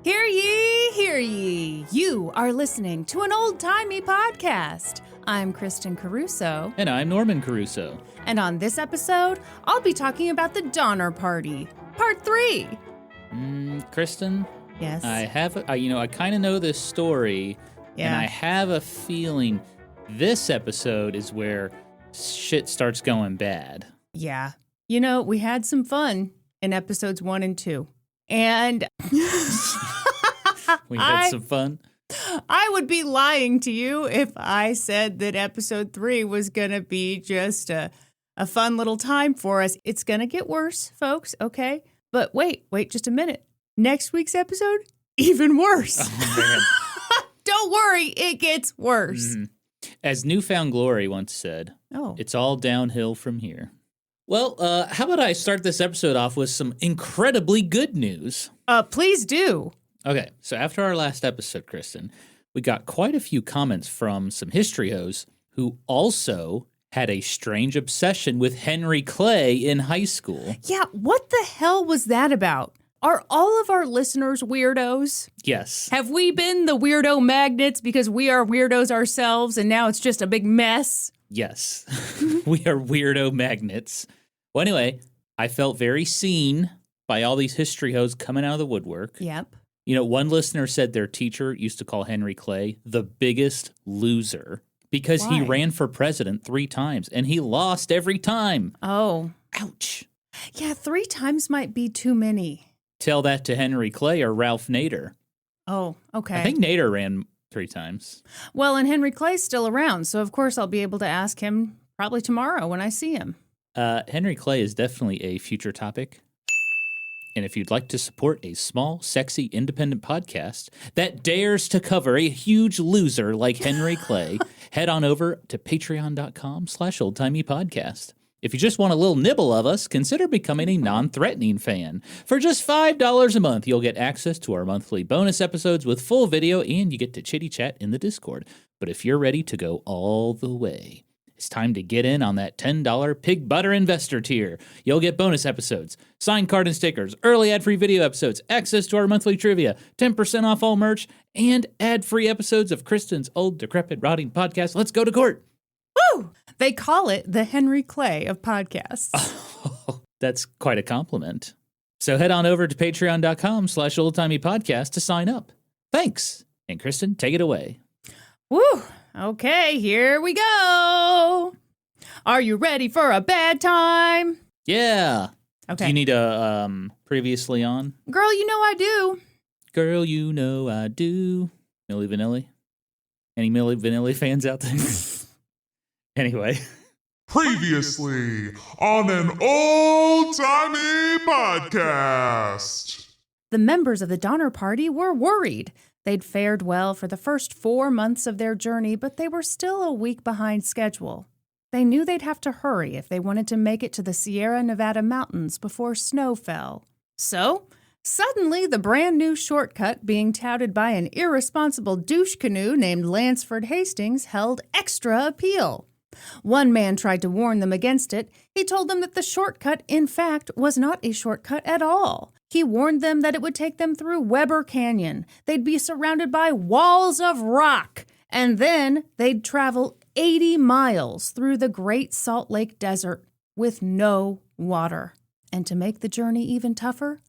Hear ye, hear ye. You are listening to an old-timey podcast. I'm Kristin Caruso. And I'm Norman Caruso. And on this episode, I'll be talking about the Donner Party, Part 3. Kristin? Yes? I kind of know this story, and I have a feeling this episode is where shit starts going bad. Yeah. You know, we had some fun in episodes 1 and 2. And we had some fun. I would be lying to you if I said that episode 3 was going to be just a fun little time for us. It's going to get worse, folks, okay? But wait just a minute. Next week's episode, even worse. Oh, man. Don't worry, it gets worse. Mm-hmm. As Newfound Glory once said, It's all downhill from here. Well, how about I start this episode off with some incredibly good news? Please do. Okay, so after our last episode, Kristin, we got quite a few comments from some history-hos who also had a strange obsession with Henry Clay in high school. Yeah, what the hell was that about? Are all of our listeners weirdos? Yes. Have we been the weirdo magnets because we are weirdos ourselves and now it's just a big mess? Yes. We are weirdo magnets. Well, anyway, I felt very seen by all these history-hos coming out of the woodwork. Yep. You know, one listener said their teacher used to call Henry Clay the biggest loser because he ran for president 3 times and he lost every time. Oh. Ouch. Yeah, 3 times might be too many. Tell that to Henry Clay or Ralph Nader. Oh, okay. I think Nader ran 3 times. Well, and Henry Clay's still around, so of course I'll be able to ask him probably tomorrow when I see him. Henry Clay is definitely a future topic. And if you'd like to support a small, sexy, independent podcast that dares to cover a huge loser like Henry Clay, head on over to patreon.com/oldtimeypodcast. If you just want a little nibble of us, consider becoming a non-threatening fan. For just $5 a month, you'll get access to our monthly bonus episodes with full video, and you get to chitty-chat in the Discord. But if you're ready to go all the way, it's time to get in on that $10 Pig Butter Investor tier. You'll get bonus episodes, signed card and stickers, early ad-free video episodes, access to our monthly trivia, 10% off all merch, and ad-free episodes of Kristin's old, decrepit, rotting podcast, Let's Go to Court. Woo! They call it the Henry Clay of podcasts. Oh, that's quite a compliment. So head on over to patreon.com/oldtimeypodcast to sign up. Thanks. And Kristin, take it away. Woo! Okay, here we go. Are you ready for a bad time? Yeah. Okay. Do you need a previously on? Girl, you know I do. Girl, you know I do. Milli Vanilli? Any Milli Vanilli fans out there? Anyway. Previously on an old-timey podcast. The members of the Donner Party were worried. They'd fared well for the first 4 months of their journey, but they were still a week behind schedule. They knew they'd have to hurry if they wanted to make it to the Sierra Nevada mountains before snow fell. So, suddenly the brand new shortcut being touted by an irresponsible douche canoe named Lansford Hastings held extra appeal. One man tried to warn them against it. He told them that the shortcut, in fact, was not a shortcut at all. He warned them that it would take them through Weber Canyon. They'd be surrounded by walls of rock. And then they'd travel 80 miles through the Great Salt Lake Desert with no water. And to make the journey even tougher,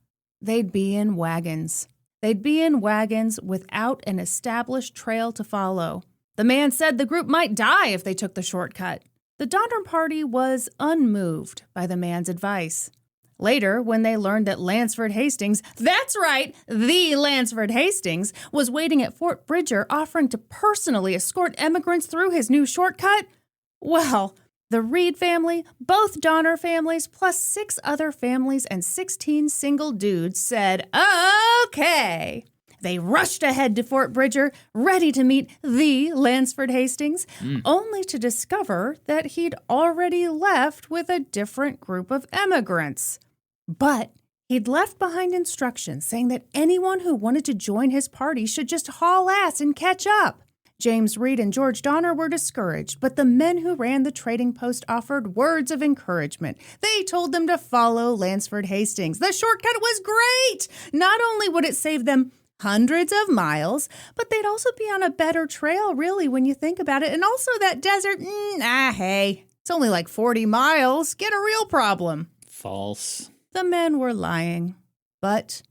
they'd be in wagons. They'd be in wagons without an established trail to follow. The man said the group might die if they took the shortcut. The Donner Party was unmoved by the man's advice. Later, when they learned that Lansford Hastings, that's right, the Lansford Hastings, was waiting at Fort Bridger offering to personally escort emigrants through his new shortcut, well, the Reed family, both Donner families, plus 6 other families and 16 single dudes said, okay. They rushed ahead to Fort Bridger, ready to meet the Lansford Hastings, only to discover that he'd already left with a different group of emigrants. But he'd left behind instructions saying that anyone who wanted to join his party should just haul ass and catch up. James Reed and George Donner were discouraged, but the men who ran the trading post offered words of encouragement. They told them to follow Lansford Hastings. The shortcut was great! Not only would it save them hundreds of miles, but they'd also be on a better trail, really, when you think about it. And also that desert, hey, it's only like 40 miles. Get a real problem. False. The men were lying, but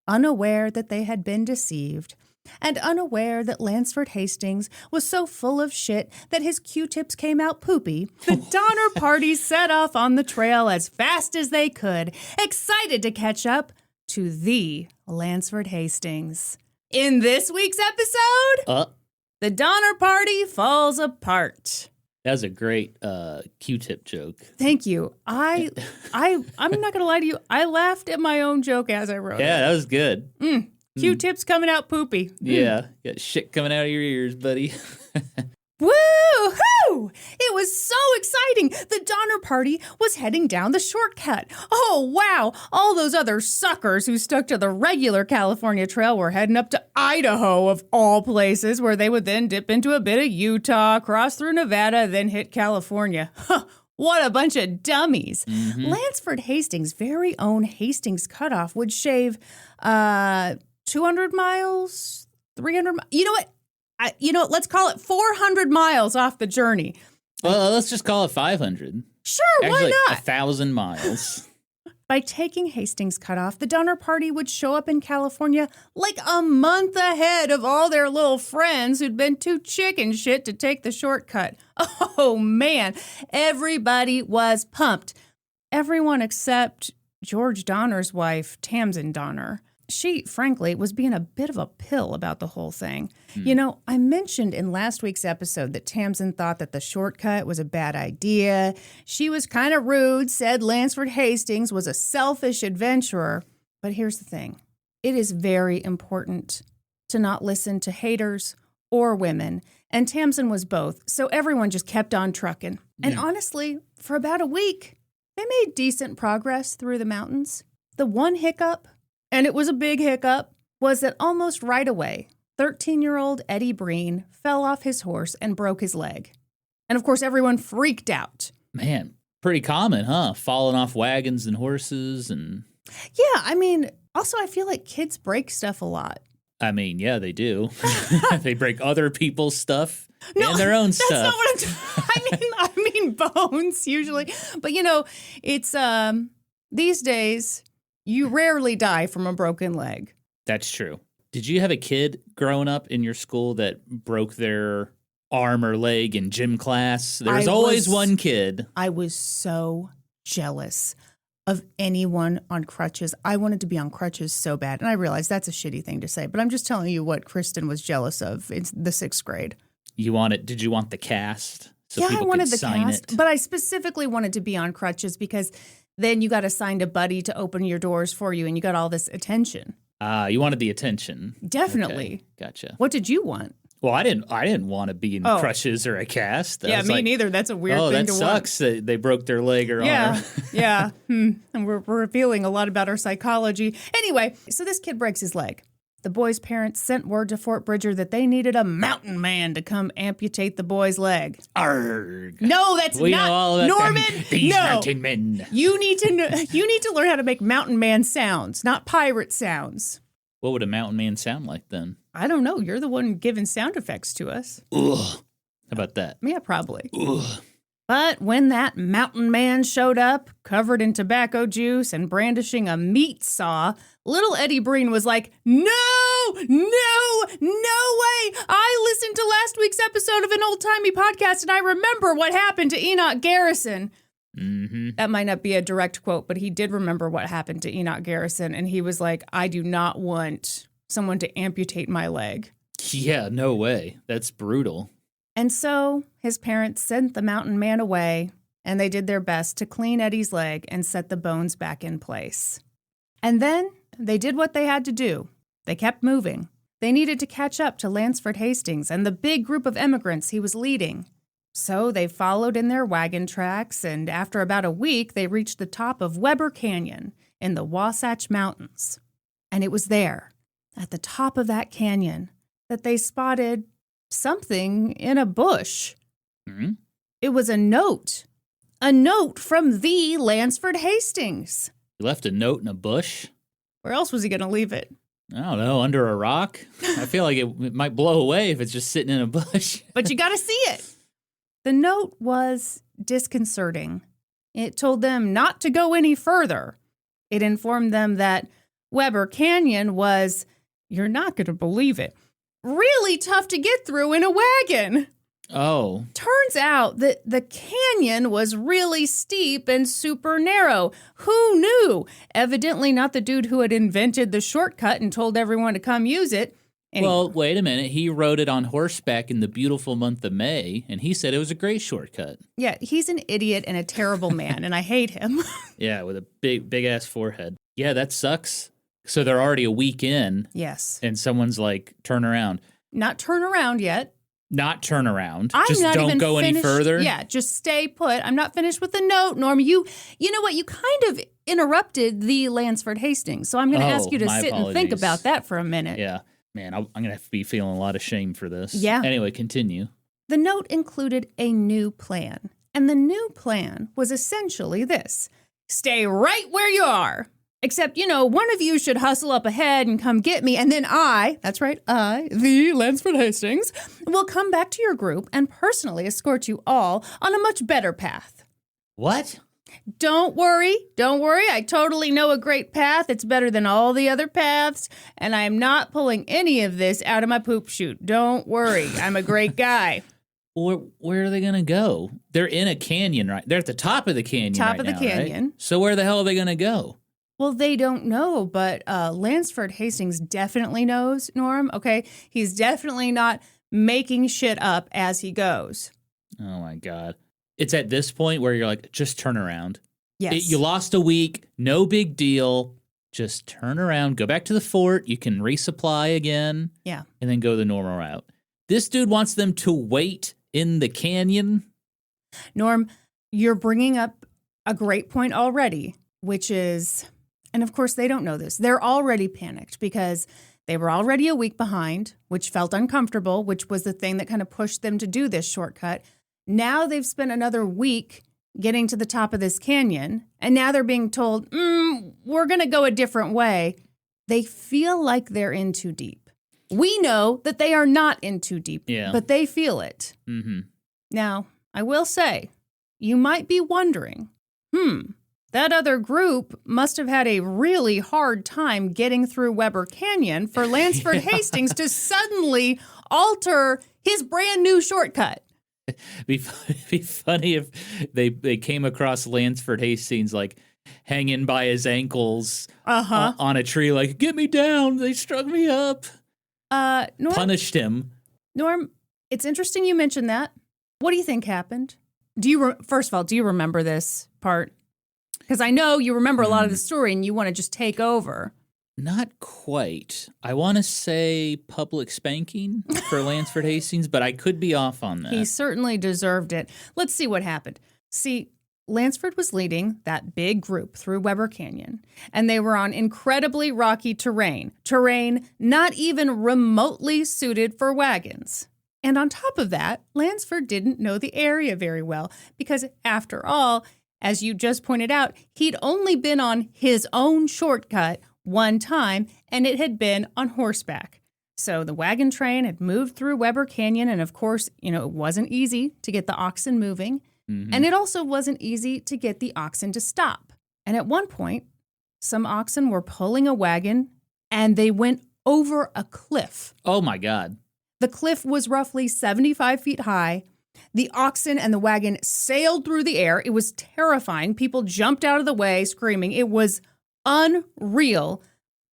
unaware that they had been deceived, and unaware that Lansford Hastings was so full of shit that his Q-tips came out poopy, the Donner Party set off on the trail as fast as they could, excited to catch up to the Lansford Hastings. In this week's episode, the Donner Party falls apart. That was a great Q-tip joke. Thank you. I'm not gonna lie to you. I laughed at my own joke as I wrote it. Yeah, that was good. Q-tips coming out poopy. Yeah, got shit coming out of your ears, buddy. Woo-hoo! It was so exciting. The Donner Party was heading down the shortcut. Oh, wow. All those other suckers who stuck to the regular California trail were heading up to Idaho, of all places, where they would then dip into a bit of Utah, cross through Nevada, then hit California. Huh. What a bunch of dummies. Lansford Hastings' very own Hastings Cutoff would shave 200 miles, 300 miles. You know what? Let's call it 400 miles off the journey. Well, let's just call it 500. Sure, Actually, why not? 1,000 miles. By taking Hastings Cutoff, the Donner Party would show up in California like a month ahead of all their little friends who'd been too chicken shit to take the shortcut. Oh, man. Everybody was pumped. Everyone except George Donner's wife, Tamsin Donner. She, frankly, was being a bit of a pill about the whole thing. You know, I mentioned in last week's episode that Tamsin thought that the shortcut was a bad idea. She was kind of rude, said Lansford Hastings was a selfish adventurer. But here's the thing. It is very important to not listen to haters or women. And Tamsin was both, so everyone just kept on trucking. And honestly, for about a week, they made decent progress through the mountains. The one hiccup, and it was a big hiccup, was that almost right away, 13-year-old Eddie Breen fell off his horse and broke his leg. And of course, everyone freaked out. Man, pretty common, huh? Falling off wagons and horses and... Yeah, I mean, also I feel like kids break stuff a lot. I mean, yeah, they do. They break other people's stuff and their own stuff. That's not what I mean bones usually. But you know, it's these days... You rarely die from a broken leg. That's true. Did you have a kid growing up in your school that broke their arm or leg in gym class? There was always one kid. I was so jealous of anyone on crutches. I wanted to be on crutches so bad. And I realize that's a shitty thing to say, but I'm just telling you what Kristin was jealous of in the 6th grade. Did you want the cast? So yeah, I wanted the sign cast, it? But I specifically wanted to be on crutches because then you got assigned a buddy to open your doors for you and you got all this attention. You wanted the attention. Definitely. Okay, gotcha. What did you want? Well, I didn't want to be in crutches or a cast. Yeah, me neither. That's a weird thing to want. Oh, that sucks that they broke their leg or arm. Yeah. And we're revealing a lot about our psychology. Anyway, so this kid breaks his leg. The boy's parents sent word to Fort Bridger that they needed a mountain man to come amputate the boy's leg. Arrgh. No, that's we not know all about Norman. These no, mountain men. You need to learn how to make mountain man sounds, not pirate sounds. What would a mountain man sound like then? I don't know. You're the one giving sound effects to us. Ugh. How about that? Yeah, probably. Ugh. But when that mountain man showed up, covered in tobacco juice and brandishing a meat saw, little Eddie Breen was like, no way! I listened to last week's episode of an old-timey podcast and I remember what happened to Enoch Garrison. Mm-hmm. That might not be a direct quote, but he did remember what happened to Enoch Garrison. And he was like, I do not want someone to amputate my leg. Yeah, no way. That's brutal. And so his parents sent the mountain man away, and they did their best to clean Eddie's leg and set the bones back in place. And then they did what they had to do. They kept moving. They needed to catch up to Lansford Hastings and the big group of emigrants he was leading. So they followed in their wagon tracks, and after about a week, they reached the top of Weber Canyon in the Wasatch Mountains. And it was there, at the top of that canyon, that they spotted something in a bush. Hmm? It was a note. A note from the Lansford Hastings. He left a note in a bush? Where else was he going to leave it? I don't know, under a rock? I feel like it might blow away if it's just sitting in a bush. But you got to see it. The note was disconcerting. It told them not to go any further. It informed them that Weber Canyon was, you're not going to believe it, really tough to get through in a wagon. Oh. Turns out that the canyon was really steep and super narrow. Who knew? Evidently not the dude who had invented the shortcut and told everyone to come use it. Anyway. Well, wait a minute. He rode it on horseback in the beautiful month of May, and he said it was a great shortcut. Yeah, he's an idiot and a terrible man, and I hate him. Yeah, with a big-ass forehead. Yeah, that sucks. So they're already a week in. Yes. And someone's like, turn around. Not turn around yet. Not turn around. I'm just not don't even go finished. any further. Yeah, just stay put. I'm not finished with the note, Norm. You know what? You kind of interrupted the Lansford Hastings, so I'm going to ask you to sit and think about that for a minute. Yeah. Man, I'm going to have to be feeling a lot of shame for this. Yeah. Anyway, continue. The note included a new plan, and the new plan was essentially this. Stay right where you are. Except, one of you should hustle up ahead and come get me, and then that's right, the Lansford Hastings, will come back to your group and personally escort you all on a much better path. What? Don't worry. I totally know a great path. It's better than all the other paths, and I'm not pulling any of this out of my poop chute. Don't worry. I'm a great guy. Where are they going to go? They're in a canyon, right? They're at the top of the canyon Top of the canyon. Right? So where the hell are they going to go? Well, they don't know, but Lansford Hastings definitely knows, Norm, okay? He's definitely not making shit up as he goes. Oh, my God. It's at this point where you're like, just turn around. Yes. You lost a week. No big deal. Just turn around. Go back to the fort. You can resupply again. Yeah. And then go the normal route. This dude wants them to wait in the canyon. Norm, you're bringing up a great point already, which is... And of course, they don't know this. They're already panicked because they were already a week behind, which felt uncomfortable, which was the thing that kind of pushed them to do this shortcut. Now they've spent another week getting to the top of this canyon, and now they're being told, we're going to go a different way. They feel like they're in too deep. We know that they are not in too deep, but they feel it. Mm-hmm. Now, I will say, you might be wondering, that other group must have had a really hard time getting through Weber Canyon for Lansford Hastings to suddenly alter his brand new shortcut. Be funny if they came across Lansford Hastings like hanging by his ankles on a tree, like, get me down. They strung me up. Norm, punished him. Norm, it's interesting you mentioned that. What do you think happened? First of all, do you remember this part? Because I know you remember a lot of the story and you want to just take over. Not quite. I want to say public spanking for Lansford Hastings, but I could be off on that. He certainly deserved it. Let's see what happened. See, Lansford was leading that big group through Weber Canyon, and they were on incredibly rocky terrain not even remotely suited for wagons. And on top of that, Lansford didn't know the area very well because, after all, as you just pointed out, he'd only been on his own shortcut one time, and it had been on horseback. So the wagon train had moved through Weber Canyon, and of course, it wasn't easy to get the oxen moving, and it also wasn't easy to get the oxen to stop. And at one point, some oxen were pulling a wagon, and they went over a cliff. Oh, my God. The cliff was roughly 75 feet high. The oxen and the wagon sailed through the air. It was terrifying. People jumped out of the way, screaming. It was unreal.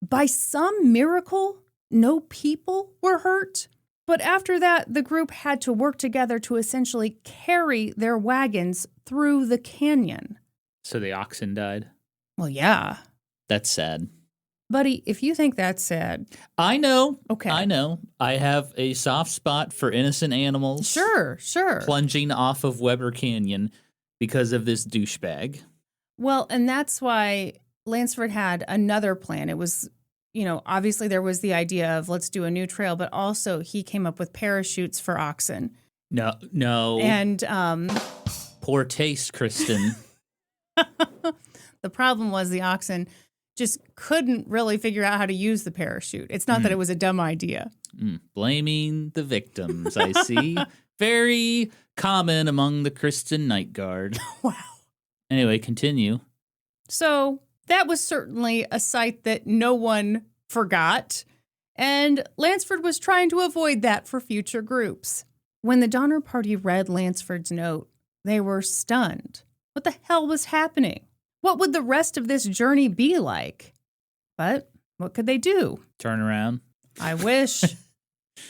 By some miracle, no people were hurt. But after that, the group had to work together to essentially carry their wagons through the canyon. So the oxen died? Well, yeah. That's sad. Buddy, if you think that's sad. I know. Okay. I know. I have a soft spot for innocent animals. Sure. Plunging off of Weber Canyon because of this douchebag. Well, and that's why Lansford had another plan. It was obviously there was the idea of let's do a new trail, but also he came up with parachutes for oxen. No. And poor taste, Kristin. the problem was the oxen just couldn't really figure out how to use the parachute. It's not that it was a dumb idea. Blaming the victims, I see. Very common among the Kristin Night Guard. Wow. Anyway, continue. So that was certainly a sight that no one forgot, and Lansford was trying to avoid that for future groups. When the Donner Party read Lansford's note, they were stunned. What the hell was happening? What would the rest of this journey be like? But what could they do? Turn around. I wish.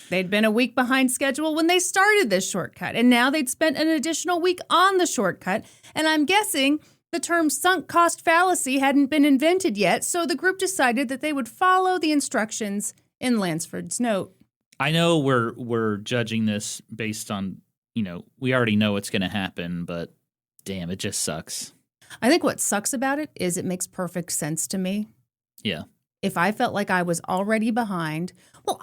They'd been a week behind schedule when they started this shortcut, and now they'd spent an additional week on the shortcut, and I'm guessing the term sunk cost fallacy hadn't been invented yet, so the group decided that they would follow the instructions in Lansford's note. I know we're judging this based on, we already know what's going to happen, but damn, it just sucks. I think what sucks about it is it makes perfect sense to me. Yeah. If I felt like I was already behind, well,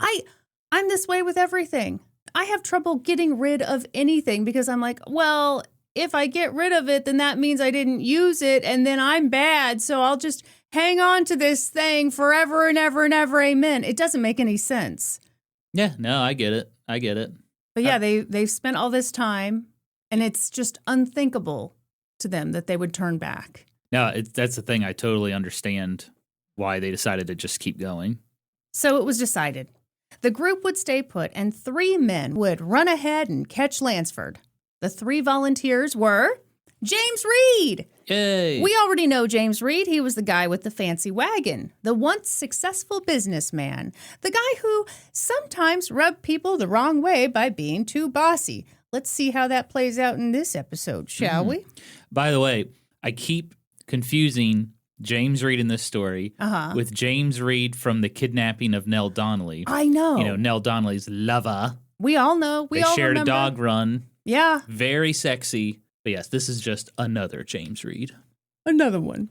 I'm this way with everything. I have trouble getting rid of anything because I'm like, well, if I get rid of it, then that means I didn't use it and then I'm bad. So I'll just hang on to this thing forever and ever and ever. Amen. It doesn't make any sense. Yeah, no, I get it. But yeah, they've spent all this time and it's just unthinkable to them that they would turn back. No, that's the thing. I totally understand why they decided to just keep going. So it was decided. The group would stay put and 3 men would run ahead and catch Lansford. The 3 volunteers were James Reed. Yay. We already know James Reed. He was the guy with the fancy wagon, the once successful businessman, the guy who sometimes rubbed people the wrong way by being too bossy. Let's see how that plays out in this episode, shall we? By the way, I keep confusing James Reed in this story with James Reed from the kidnapping of Nell Donnelly. I know. Nell Donnelly's lover. We all know. They all shared a dog run. Yeah. Very sexy. But yes, this is just another James Reed. Another one.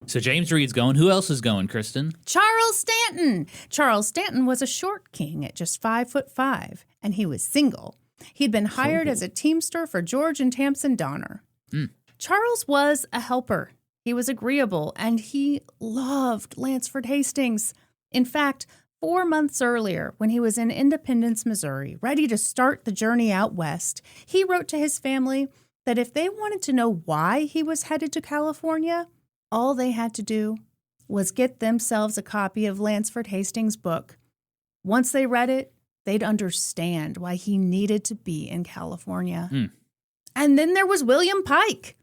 So James Reed's going. Who else is going, Kristin? Charles Stanton. Charles Stanton was a short king at just 5'5", and he was single. He'd been hired as a teamster for George and Tamsin Donner. Charles was a helper. He was agreeable, and he loved Lansford Hastings. In fact, 4 months earlier, when he was in Independence, Missouri, ready to start the journey out west, he wrote to his family that if they wanted to know why he was headed to California, all they had to do was get themselves a copy of Lansford Hastings' book. Once they read it, they'd understand why he needed to be in California. And then there was William Pike.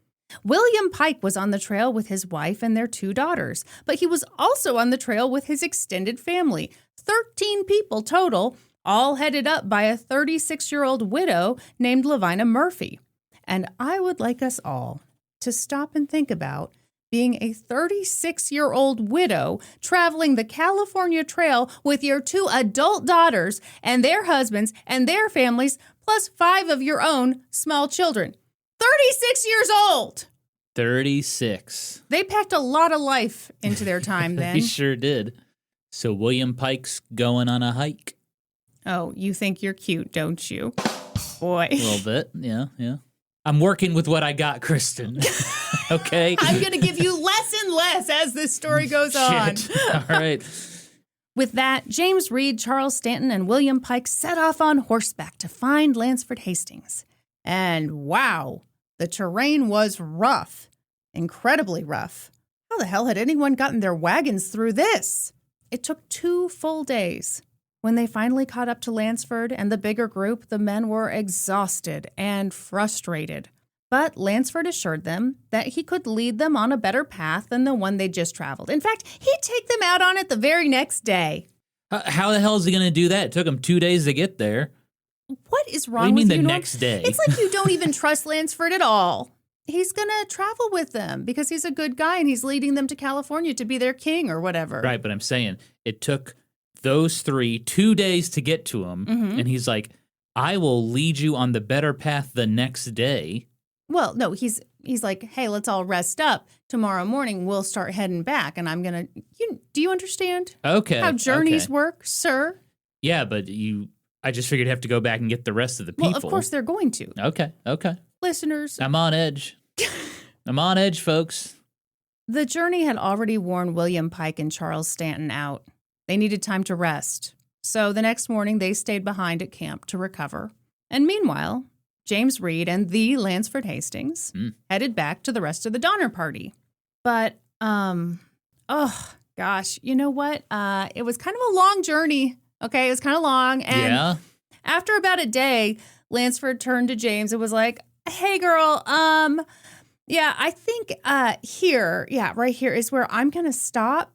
William Pike was on the trail with his wife and their 2 daughters, but he was also on the trail with his extended family, 13 people total, all headed up by a 36-year-old widow named Lavina Murphy. And I would like us all to stop and think about being a 36-year-old widow traveling the California Trail with your 2 adult daughters and their husbands and their families, plus 5 of your own small children. 36 years old! 36. They packed a lot of life into their time then. He sure did. So William Pike's going on a hike. Oh, you think you're cute, don't you? Boy. A little bit, yeah. I'm working with what I got, Kristin. Okay? I'm going to give you less and less as this story goes on. All right. With that, James Reed, Charles Stanton, and William Pike set off on horseback to find Lansford Hastings. And wow, the terrain was rough, incredibly rough. How the hell had anyone gotten their wagons through this? It took 2 full days. When they finally caught up to Lansford and the bigger group, the men were exhausted and frustrated. But Lansford assured them that he could lead them on a better path than the one they'd just traveled. In fact, he'd take them out on it the very next day. How the hell is he going to do that? It took him 2 days to get there. What is wrong with you? What do you mean the next day? It's like you don't even trust Lansford at all. He's going to travel with them because he's a good guy and he's leading them to California to be their king or whatever. Right, but I'm saying it took those 3 2 days to get to him, and he's like, I will lead you on the better path the next day. Well, no, he's he's like, hey, let's all rest up. Tomorrow morning, we'll start heading back. And I'm going to, do you understand how journeys work, sir? Yeah, but I just figured you have to go back and get the rest of the people. Well, of course they're going to. Okay. Listeners. I'm on edge. I'm on edge, folks. The journey had already worn William Pike and Charles Stanton out. They needed time to rest. So the next morning, they stayed behind at camp to recover. And meanwhile, James Reed and the Lansford Hastings headed back to the rest of the Donner Party. But, oh, gosh, you know what? It was kind of a long journey. Okay, it was kind of long. And after about a day, Lansford turned to James and was like, hey, girl, yeah, I think right here is where I'm going to stop.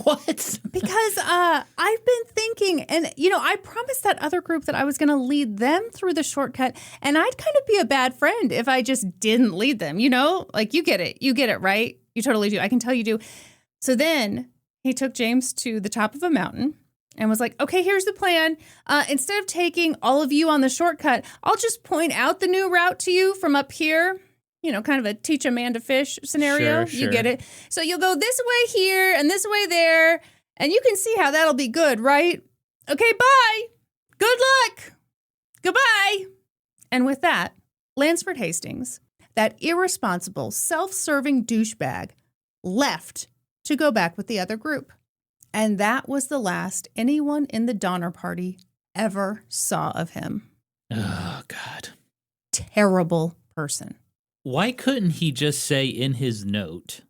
What? Because I've been thinking, and, I promised that other group that I was going to lead them through the shortcut, and I'd kind of be a bad friend if I just didn't lead them, Like, you get it, right? You totally do. I can tell you do. So then he took James to the top of a mountain and was like, okay, here's the plan. Instead of taking all of you on the shortcut, I'll just point out the new route to you from up here. Kind of a teach a man to fish scenario. Sure. You get it. So you'll go this way here and this way there, and you can see how that'll be good, right? Okay, bye. Good luck. Goodbye. And with that, Lansford Hastings, that irresponsible, self-serving douchebag, left to go back with the other group. And that was the last anyone in the Donner Party ever saw of him. Oh, God. Terrible person. Why couldn't he just say in his note,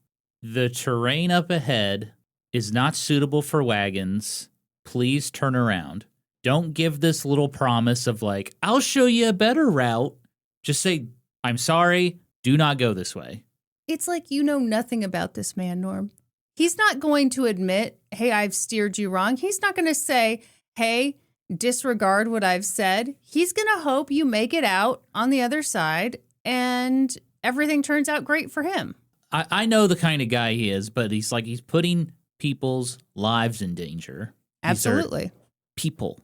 the terrain up ahead is not suitable for wagons. Please turn around. Don't give this little promise of like, I'll show you a better route. Just say, I'm sorry, do not go this way. It's like you know nothing about this man, Norm. He's not going to admit, hey, I've steered you wrong. He's not going to say, hey, disregard what I've said. He's going to hope you make it out on the other side and everything turns out great for him. I know the kind of guy he is, but he's putting people's lives in danger. Absolutely. People.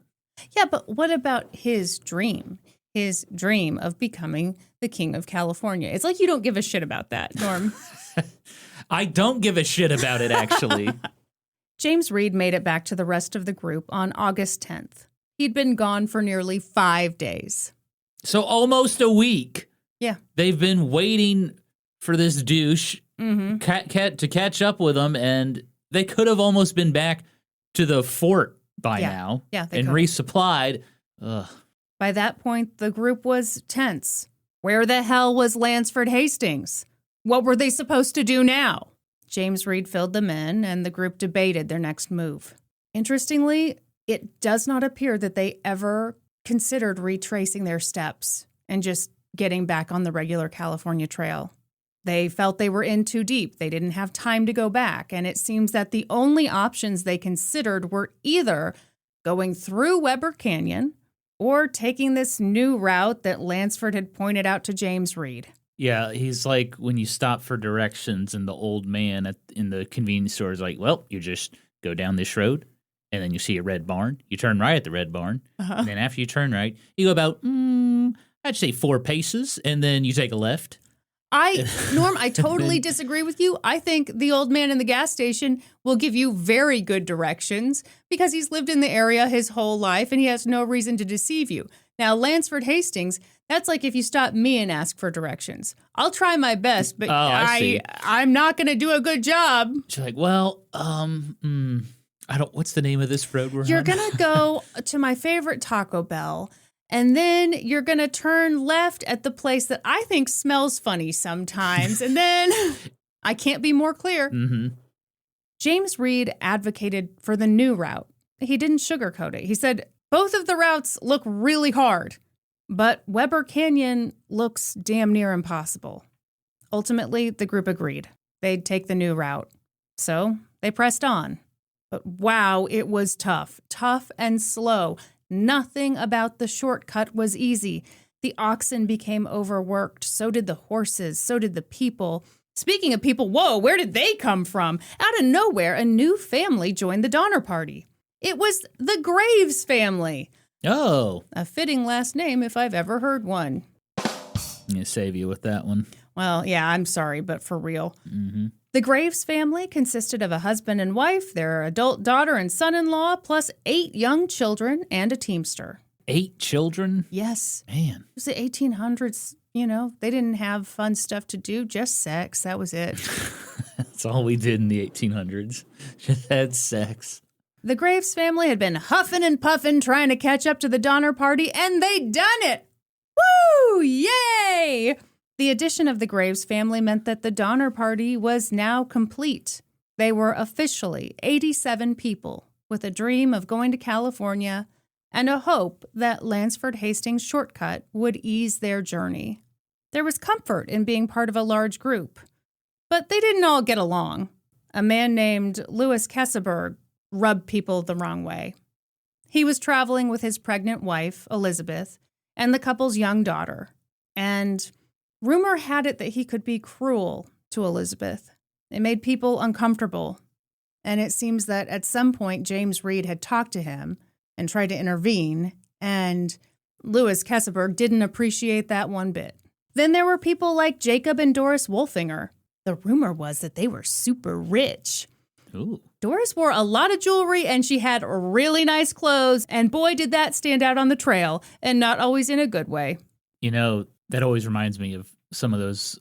Yeah, but what about his dream? His dream of becoming the king of California. It's like you don't give a shit about that, Norm. I don't give a shit about it, actually. James Reed made it back to the rest of the group on August 10th. He'd been gone for nearly 5 days. So almost a week. Yeah. They've been waiting for this douche to catch up with them, and they could have almost been back to the fort by now and resupplied. Ugh. By that point, the group was tense. Where the hell was Lansford Hastings? What were they supposed to do now? James Reed filled them in, and the group debated their next move. Interestingly, it does not appear that they ever considered retracing their steps and just getting back on the regular California trail. They felt they were in too deep. They didn't have time to go back, and it seems that the only options they considered were either going through Weber Canyon or taking this new route that Lansford had pointed out to James Reed. Yeah, he's like when you stop for directions and the old man in the convenience store is like, well, you just go down this road and then you see a red barn. You turn right at the red barn. And then after you turn right, you go about, I'd say 4 paces, and then you take a left. Norm, I totally disagree with you. I think the old man in the gas station will give you very good directions because he's lived in the area his whole life and he has no reason to deceive you. Now, Lansford Hastings, that's like if you stop me and ask for directions. I'll try my best, but I'm not going to do a good job. She's like, well, what's the name of this road we're on? You're going to go to my favorite Taco Bell. And then you're going to turn left at the place that I think smells funny sometimes. And then I can't be more clear. Mm-hmm. James Reed advocated for the new route. He didn't sugarcoat it. He said, both of the routes look really hard, but Weber Canyon looks damn near impossible. Ultimately, the group agreed. They'd take the new route. So they pressed on. But wow, it was tough and slow. Nothing about the shortcut was easy. The oxen became overworked. So did the horses. So did the people. Speaking of people, whoa, where did they come from? Out of nowhere, a new family joined the Donner Party. It was the Graves family. Oh. A fitting last name if I've ever heard one. I'm going to save you with that one. Well, yeah, I'm sorry, but for real. Mm-hmm. The Graves family consisted of a husband and wife, their adult daughter and son-in-law, plus 8 young children and a teamster. 8 children? Yes. Man. It was the 1800s, they didn't have fun stuff to do, just sex. That was it. That's all we did in the 1800s. Just had sex. The Graves family had been huffing and puffing trying to catch up to the Donner Party, and they'd done it. Woo! Yay! The addition of the Graves family meant that the Donner Party was now complete. They were officially 87 people with a dream of going to California and a hope that Lansford Hastings shortcut would ease their journey. There was comfort in being part of a large group, but they didn't all get along. A man named Louis Kesselberg rubbed people the wrong way. He was traveling with his pregnant wife, Elizabeth, and the couple's young daughter, and rumor had it that he could be cruel to Elizabeth. It made people uncomfortable, and it seems that at some point James Reed had talked to him and tried to intervene, and Louis Kesselberg didn't appreciate that one bit. Then there were people like Jacob and Doris Wolfinger. The rumor was that they were super rich. Ooh. Doris wore a lot of jewelry and she had really nice clothes, and boy, did that stand out on the trail, and not always in a good way. That always reminds me of some of those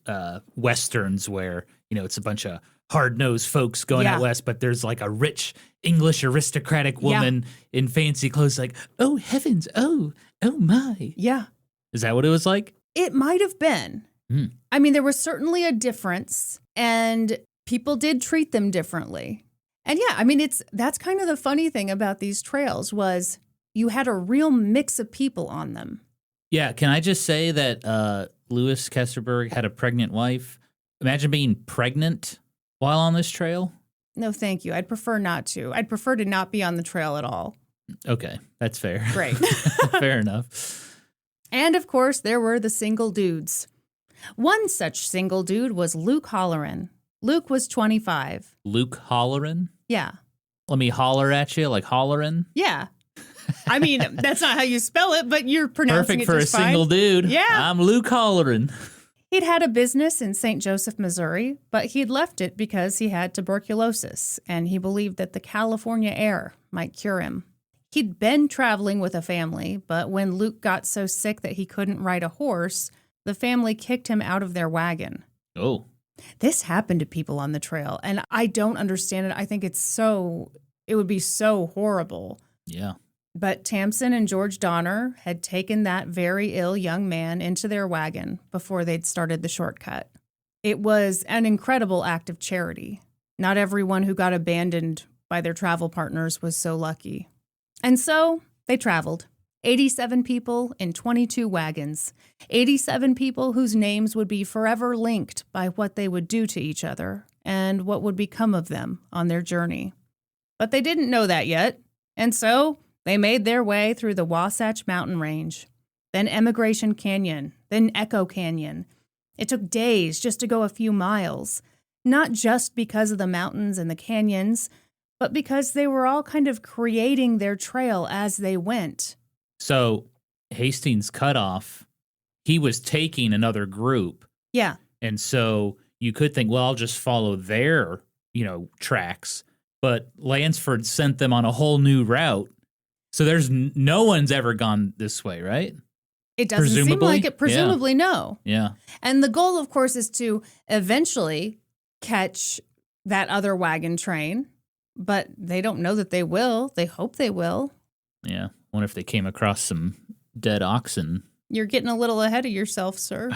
Westerns where, it's a bunch of hard-nosed folks going out west, but there's like a rich English aristocratic woman in fancy clothes like, oh, heavens, oh my. Yeah. Is that what it was like? It might have been. I mean, there was certainly a difference, and people did treat them differently. And yeah, I mean, that's kind of the funny thing about these trails was you had a real mix of people on them. Yeah, can I just say that Louis Kesselberg had a pregnant wife? Imagine being pregnant while on this trail. No, thank you. I'd prefer not to. I'd prefer to not be on the trail at all. Okay, that's fair. Great. Fair enough. And of course, there were the single dudes. One such single dude was Luke Holleran. Luke was 25. Luke Holleran? Yeah. Let me holler at you like Holleran? Yeah. I mean, that's not how you spell it, but you're pronouncing Perfect it for just a fine. single dude. Yeah. I'm Luke Holleran. He'd had a business in St. Joseph, Missouri, but he'd left it because he had tuberculosis, and he believed that the California air might cure him. He'd been traveling with a family, but when Luke got so sick that he couldn't ride a horse, the family kicked him out of their wagon. Oh. This happened to people on the trail, and I don't understand it. I think it would be so horrible. Yeah. But Tamsen and George Donner had taken that very ill young man into their wagon before they'd started the shortcut. It was an incredible act of charity. Not everyone who got abandoned by their travel partners was so lucky. And so they traveled. 87 people in 22 wagons. 87 people whose names would be forever linked by what they would do to each other and what would become of them on their journey. But they didn't know that yet, and so they made their way through the Wasatch Mountain Range, then Emigration Canyon, then Echo Canyon. It took days just to go a few miles, not just because of the mountains and the canyons, but because they were all kind of creating their trail as they went. So Hastings Cutoff, he was taking another group. Yeah. And so you could think, well, I'll just follow their, tracks. But Lansford sent them on a whole new route. So there's no one's ever gone this way, right? It doesn't seem like it. Presumably, no. Yeah. And the goal, of course, is to eventually catch that other wagon train. But they don't know that they will. They hope they will. Yeah. Wonder if they came across some dead oxen. You're getting a little ahead of yourself, sir.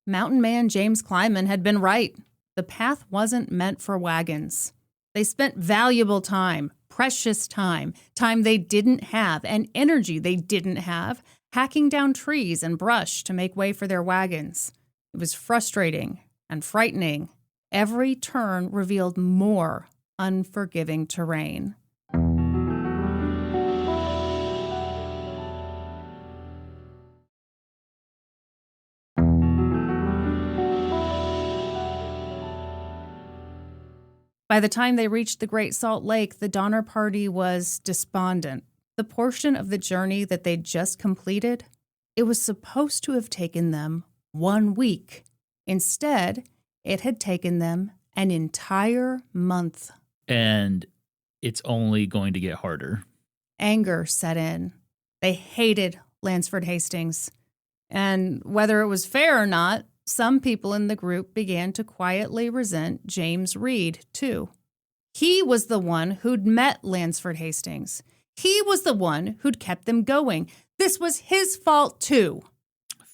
Mountain man James Kleiman had been right. The path wasn't meant for wagons. They spent valuable time, precious time they didn't have, and energy they didn't have, hacking down trees and brush to make way for their wagons. It was frustrating and frightening. Every turn revealed more unforgiving terrain. By the time they reached the Great Salt Lake, the Donner Party was despondent. The portion of the journey that they'd just completed, it was supposed to have taken them 1 week. Instead, it had taken them an entire month. And it's only going to get harder. Anger set in. They hated Lansford Hastings. And whether it was fair or not, some people in the group began to quietly resent James Reed, too. He was the one who'd met Lansford Hastings. He was the one who'd kept them going. This was his fault, too.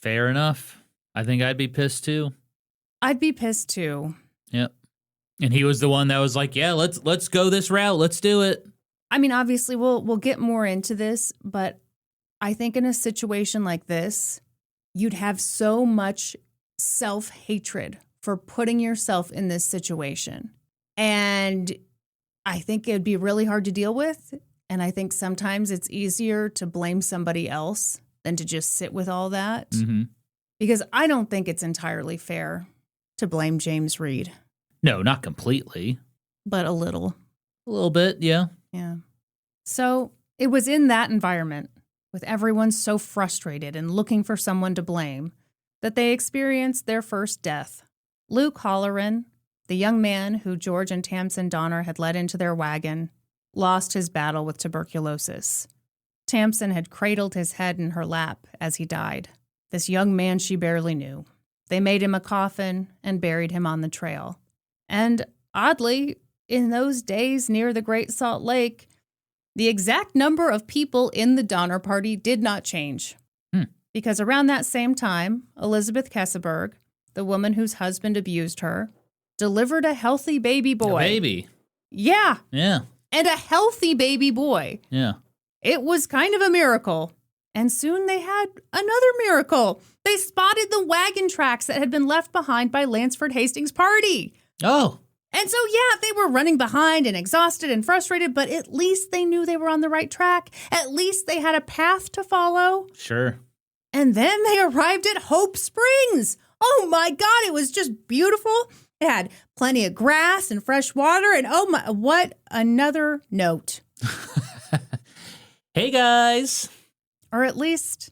Fair enough. I think I'd be pissed, too. I'd be pissed, too. Yep. And he was the one that was like, yeah, let's go this route. Let's do it. I mean, obviously, we'll get more into this, but I think in a situation like this, you'd have so much self-hatred for putting yourself in this situation. And I think it'd be really hard to deal with. And I think sometimes it's easier to blame somebody else than to just sit with all that. Mm-hmm. Because I don't think it's entirely fair to blame James Reed. No, not completely. But a little. A little bit, yeah. Yeah. So it was in that environment, with everyone so frustrated and looking for someone to blame, that they experienced their first death. Luke Halloran, the young man who George and Tamsin Donner had led into their wagon, lost his battle with tuberculosis. Tamsin had cradled his head in her lap as he died. This young man she barely knew. They made him a coffin and buried him on the trail. And oddly, in those days near the Great Salt Lake, the exact number of people in the Donner Party did not change. Because around that same time, Elizabeth Kesselberg, the woman whose husband abused her, delivered a healthy baby boy. A baby. Yeah. Yeah. And a healthy baby boy. Yeah. It was kind of a miracle. And soon they had another miracle. They spotted the wagon tracks that had been left behind by Lansford Hastings' party. Oh. And so, yeah, they were running behind and exhausted and frustrated, but at least they knew they were on the right track. At least they had a path to follow. Sure. And then they arrived at Hope Springs. Oh, my God, it was just beautiful. It had plenty of grass and fresh water. And oh, my, what another note. Hey, guys. Or at least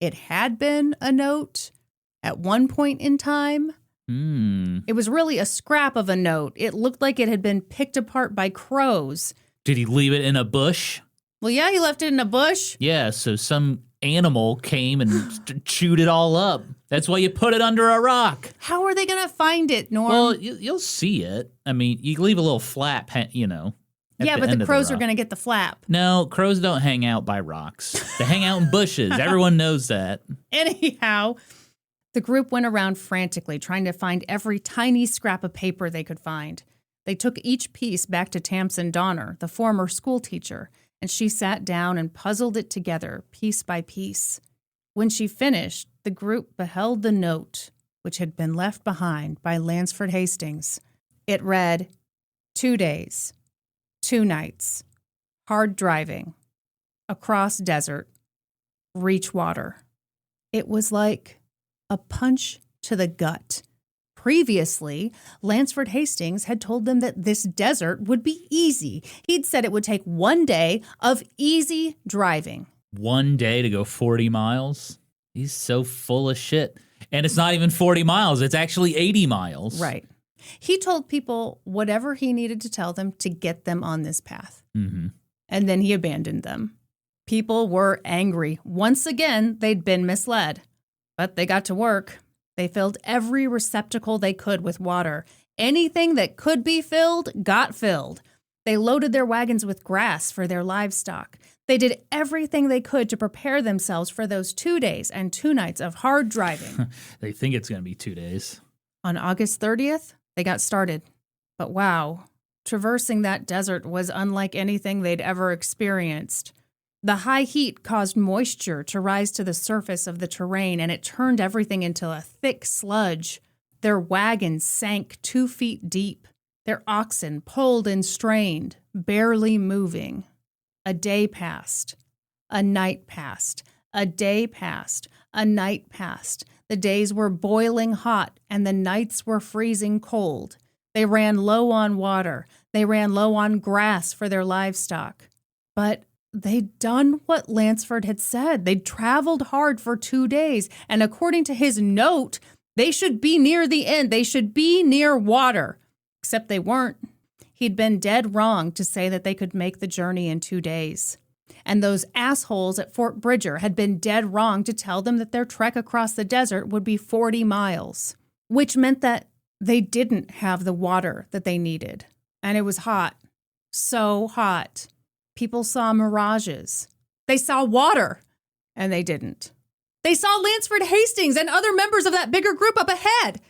it had been a note at one point in time. It was really a scrap of a note. It looked like it had been picked apart by crows. Did he leave it in a bush? Well, yeah, he left it in a bush. Yeah, so some animal came and chewed it all up. That's why you put it under a rock. How are they going to find it, Norm? Well, you'll see it. I mean, you leave a little flap, you know. Yeah, but the crows are going to get the flap. No, crows don't hang out by rocks. They hang out in bushes. Everyone knows that. Anyhow, the group went around frantically trying to find every tiny scrap of paper they could find. They took each piece back to Tamsin Donner, the former school teacher, and she sat down and puzzled it together piece by piece. When she finished, the group beheld the note, which had been left behind by Lansford Hastings. It read, 2 days, 2 nights, hard driving, across desert, reach water. It was like a punch to the gut. Previously, Lansford Hastings had told them that this desert would be easy. He'd said it would take 1 day of easy driving. 1 day to go 40 miles? He's so full of shit. And it's not even 40 miles. It's actually 80 miles. Right. He told people whatever he needed to tell them to get them on this path. Mm-hmm. And then he abandoned them. People were angry. Once again, they'd been misled. But they got to work. They filled every receptacle they could with water. Anything that could be filled got filled. They loaded their wagons with grass for their livestock. They did everything they could to prepare themselves for those 2 days and 2 nights of hard driving. They think it's going to be 2 days. On August 30th, they got started. But wow, traversing that desert was unlike anything they'd ever experienced. The high heat caused moisture to rise to the surface of the terrain, and it turned everything into a thick sludge. Their wagons sank 2 feet deep. Their oxen pulled and strained, barely moving. A day passed. A night passed. A day passed. A night passed. The days were boiling hot, and the nights were freezing cold. They ran low on water. They ran low on grass for their livestock. But they'd done what Lansford had said. They'd traveled hard for 2 days, and according to his note, they should be near the end. They should be near water. Except they weren't. He'd been dead wrong to say that they could make the journey in 2 days. And those assholes at Fort Bridger had been dead wrong to tell them that their trek across the desert would be 40 miles, which meant that they didn't have the water that they needed. And it was hot. So hot. People saw mirages. They saw water, and they didn't. They saw Lansford Hastings and other members of that bigger group up ahead,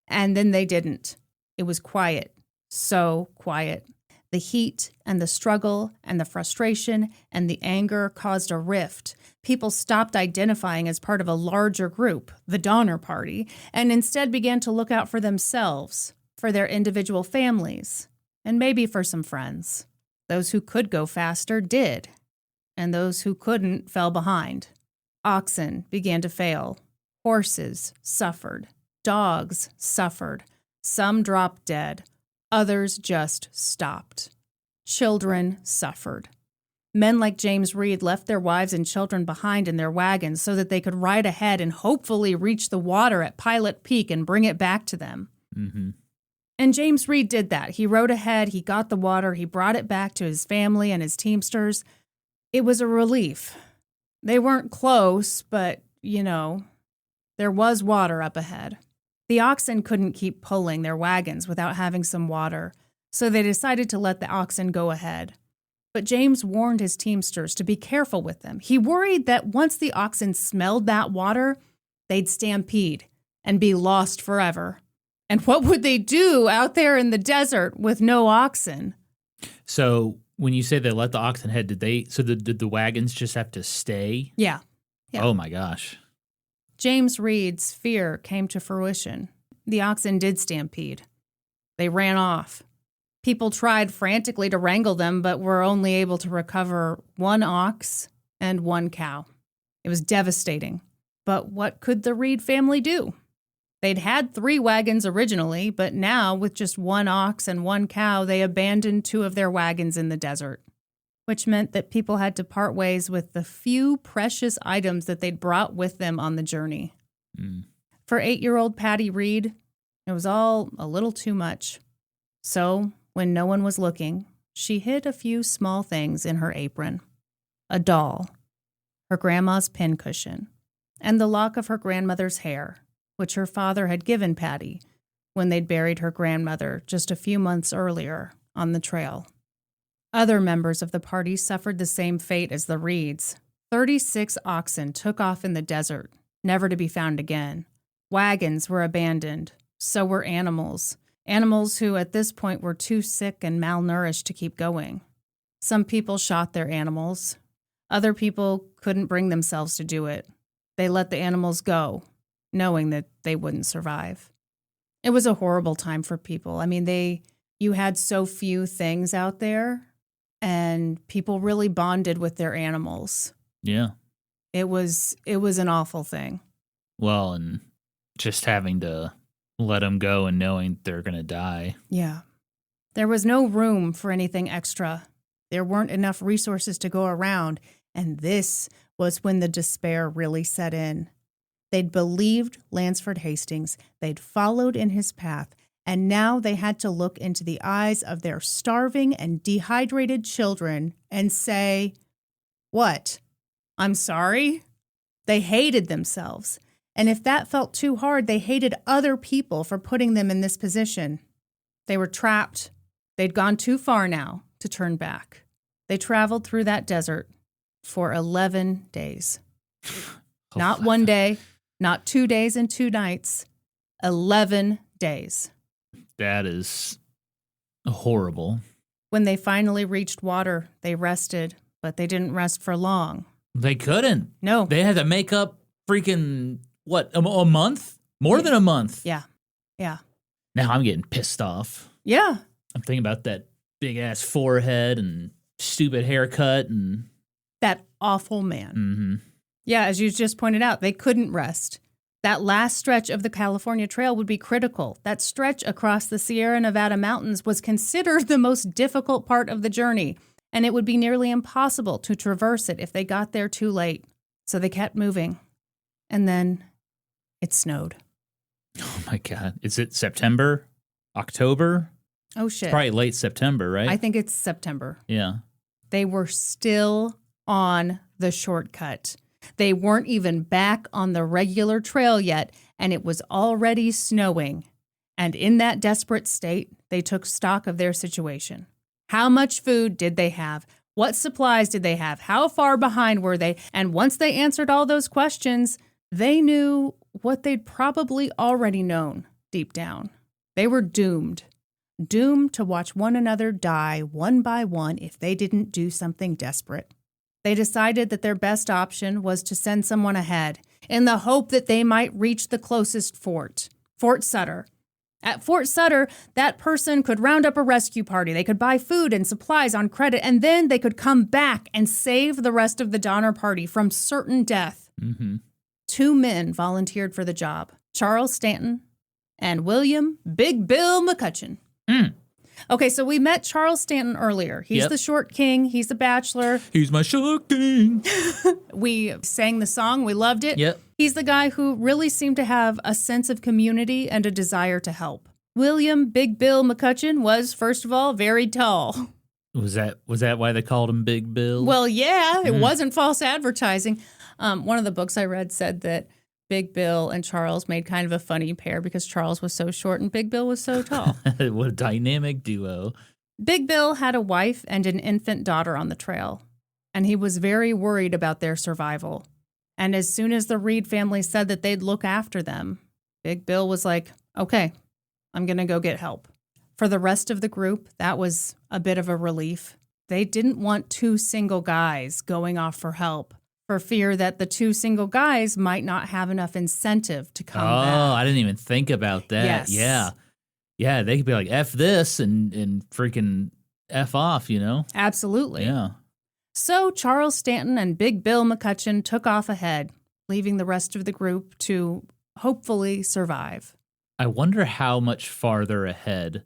and then they didn't. It was quiet. So quiet. The heat and the struggle and the frustration and the anger caused a rift. People stopped identifying as part of a larger group, the Donner Party, and instead began to look out for themselves, for their individual families, and maybe for some friends. Those who could go faster did, and those who couldn't fell behind. Oxen began to fail. Horses suffered. Dogs suffered. Some dropped dead. Others just stopped. Children suffered. Men like James Reed left their wives and children behind in their wagons so that they could ride ahead and hopefully reach the water at Pilot Peak and bring it back to them. Mm-hmm. And James Reed did that. He rode ahead, he got the water, he brought it back to his family and his teamsters. It was a relief. They weren't close, but, there was water up ahead. The oxen couldn't keep pulling their wagons without having some water, so they decided to let the oxen go ahead. But James warned his teamsters to be careful with them. He worried that once the oxen smelled that water, they'd stampede and be lost forever. And what would they do out there in the desert with no oxen? So when you say they let the oxen head, did the wagons just have to stay? Yeah. Oh my gosh. James Reed's fear came to fruition. The oxen did stampede. They ran off. People tried frantically to wrangle them, but were only able to recover 1 ox and 1 cow. It was devastating. But what could the Reed family do? They'd had 3 wagons originally, but now, with just 1 ox and 1 cow, they abandoned 2 of their wagons in the desert, which meant that people had to part ways with the few precious items that they'd brought with them on the journey. Mm. For 8-year-old Patty Reed, it was all a little too much. So, when no one was looking, she hid a few small things in her apron. A doll, her grandma's pincushion, and the lock of her grandmother's hair, which her father had given Patty when they'd buried her grandmother just a few months earlier on the trail. Other members of the party suffered the same fate as the Reeds. 36 oxen took off in the desert, never to be found again. Wagons were abandoned. So were animals. Animals who at this point were too sick and malnourished to keep going. Some people shot their animals. Other people couldn't bring themselves to do it. They let the animals go, knowing that they wouldn't survive. It was a horrible time for people. I mean, you had so few things out there, and people really bonded with their animals. Yeah. It was an awful thing. Well, and just having to let them go and knowing they're going to die. Yeah. There was no room for anything extra. There weren't enough resources to go around, and this was when the despair really set in. They'd believed Lansford Hastings, they'd followed in his path, and now they had to look into the eyes of their starving and dehydrated children and say, "What? I'm sorry?" They hated themselves. And if that felt too hard, they hated other people for putting them in this position. They were trapped. They'd gone too far now to turn back. They traveled through that desert for 11 days. Not 1 day, not 2 days and 2 nights, 11 days. That is horrible. When they finally reached water, they rested, but they didn't rest for long. They couldn't. No. They had to make up freaking, a month? More than a month. Yeah. Now I'm getting pissed off. Yeah. I'm thinking about that big-ass forehead and stupid haircut and... That awful man. Mm-hmm. Yeah, as you just pointed out, they couldn't rest. That last stretch of the California Trail would be critical. That stretch across the Sierra Nevada mountains was considered the most difficult part of the journey. and it would be nearly impossible to traverse it if they got there too late. So they kept moving. And then it snowed. Oh, my God. Is it September? October? Oh, shit. It's probably late September, right? I think it's September. Yeah. They were still on the shortcut. They weren't even back on the regular trail yet, and it was already snowing. And in that desperate state, they took stock of their situation. How much food did they have? What supplies did they have? How far behind were they? And once they answered all those questions, they knew what they'd probably already known deep down. They were doomed. Doomed to watch one another die one by one if they didn't do something desperate. They decided that their best option was to send someone ahead in the hope that they might reach the closest fort, Fort Sutter. At Fort Sutter, that person could round up a rescue party. They could buy food and supplies on credit, and then they could come back and save the rest of the Donner Party from certain death. Mm-hmm. 2 men volunteered for the job, Charles Stanton and William Big Bill McCutcheon. Mm. Okay, so we met Charles Stanton earlier. He's the short king. He's a bachelor. He's my short king. We sang the song. We loved it. Yep. He's the guy who really seemed to have a sense of community and a desire to help. William Big Bill McCutcheon was, first of all, very tall. Was that why they called him Big Bill? Well, yeah, it wasn't false advertising. One of the books I read said that Big Bill and Charles made kind of a funny pair because Charles was so short and Big Bill was so tall. What a dynamic duo. Big Bill had a wife and an infant daughter on the trail, and he was very worried about their survival. And as soon as the Reed family said that they'd look after them, Big Bill was like, okay, I'm going to go get help. For the rest of the group, that was a bit of a relief. They didn't want 2 single guys going off for help, for fear that the 2 single guys might not have enough incentive to come back. Oh, I didn't even think about that. Yes. Yeah. Yeah, they could be like, F this and freaking F off, you know? Absolutely. Yeah. So Charles Stanton and Big Bill McCutcheon took off ahead, leaving the rest of the group to hopefully survive. I wonder how much farther ahead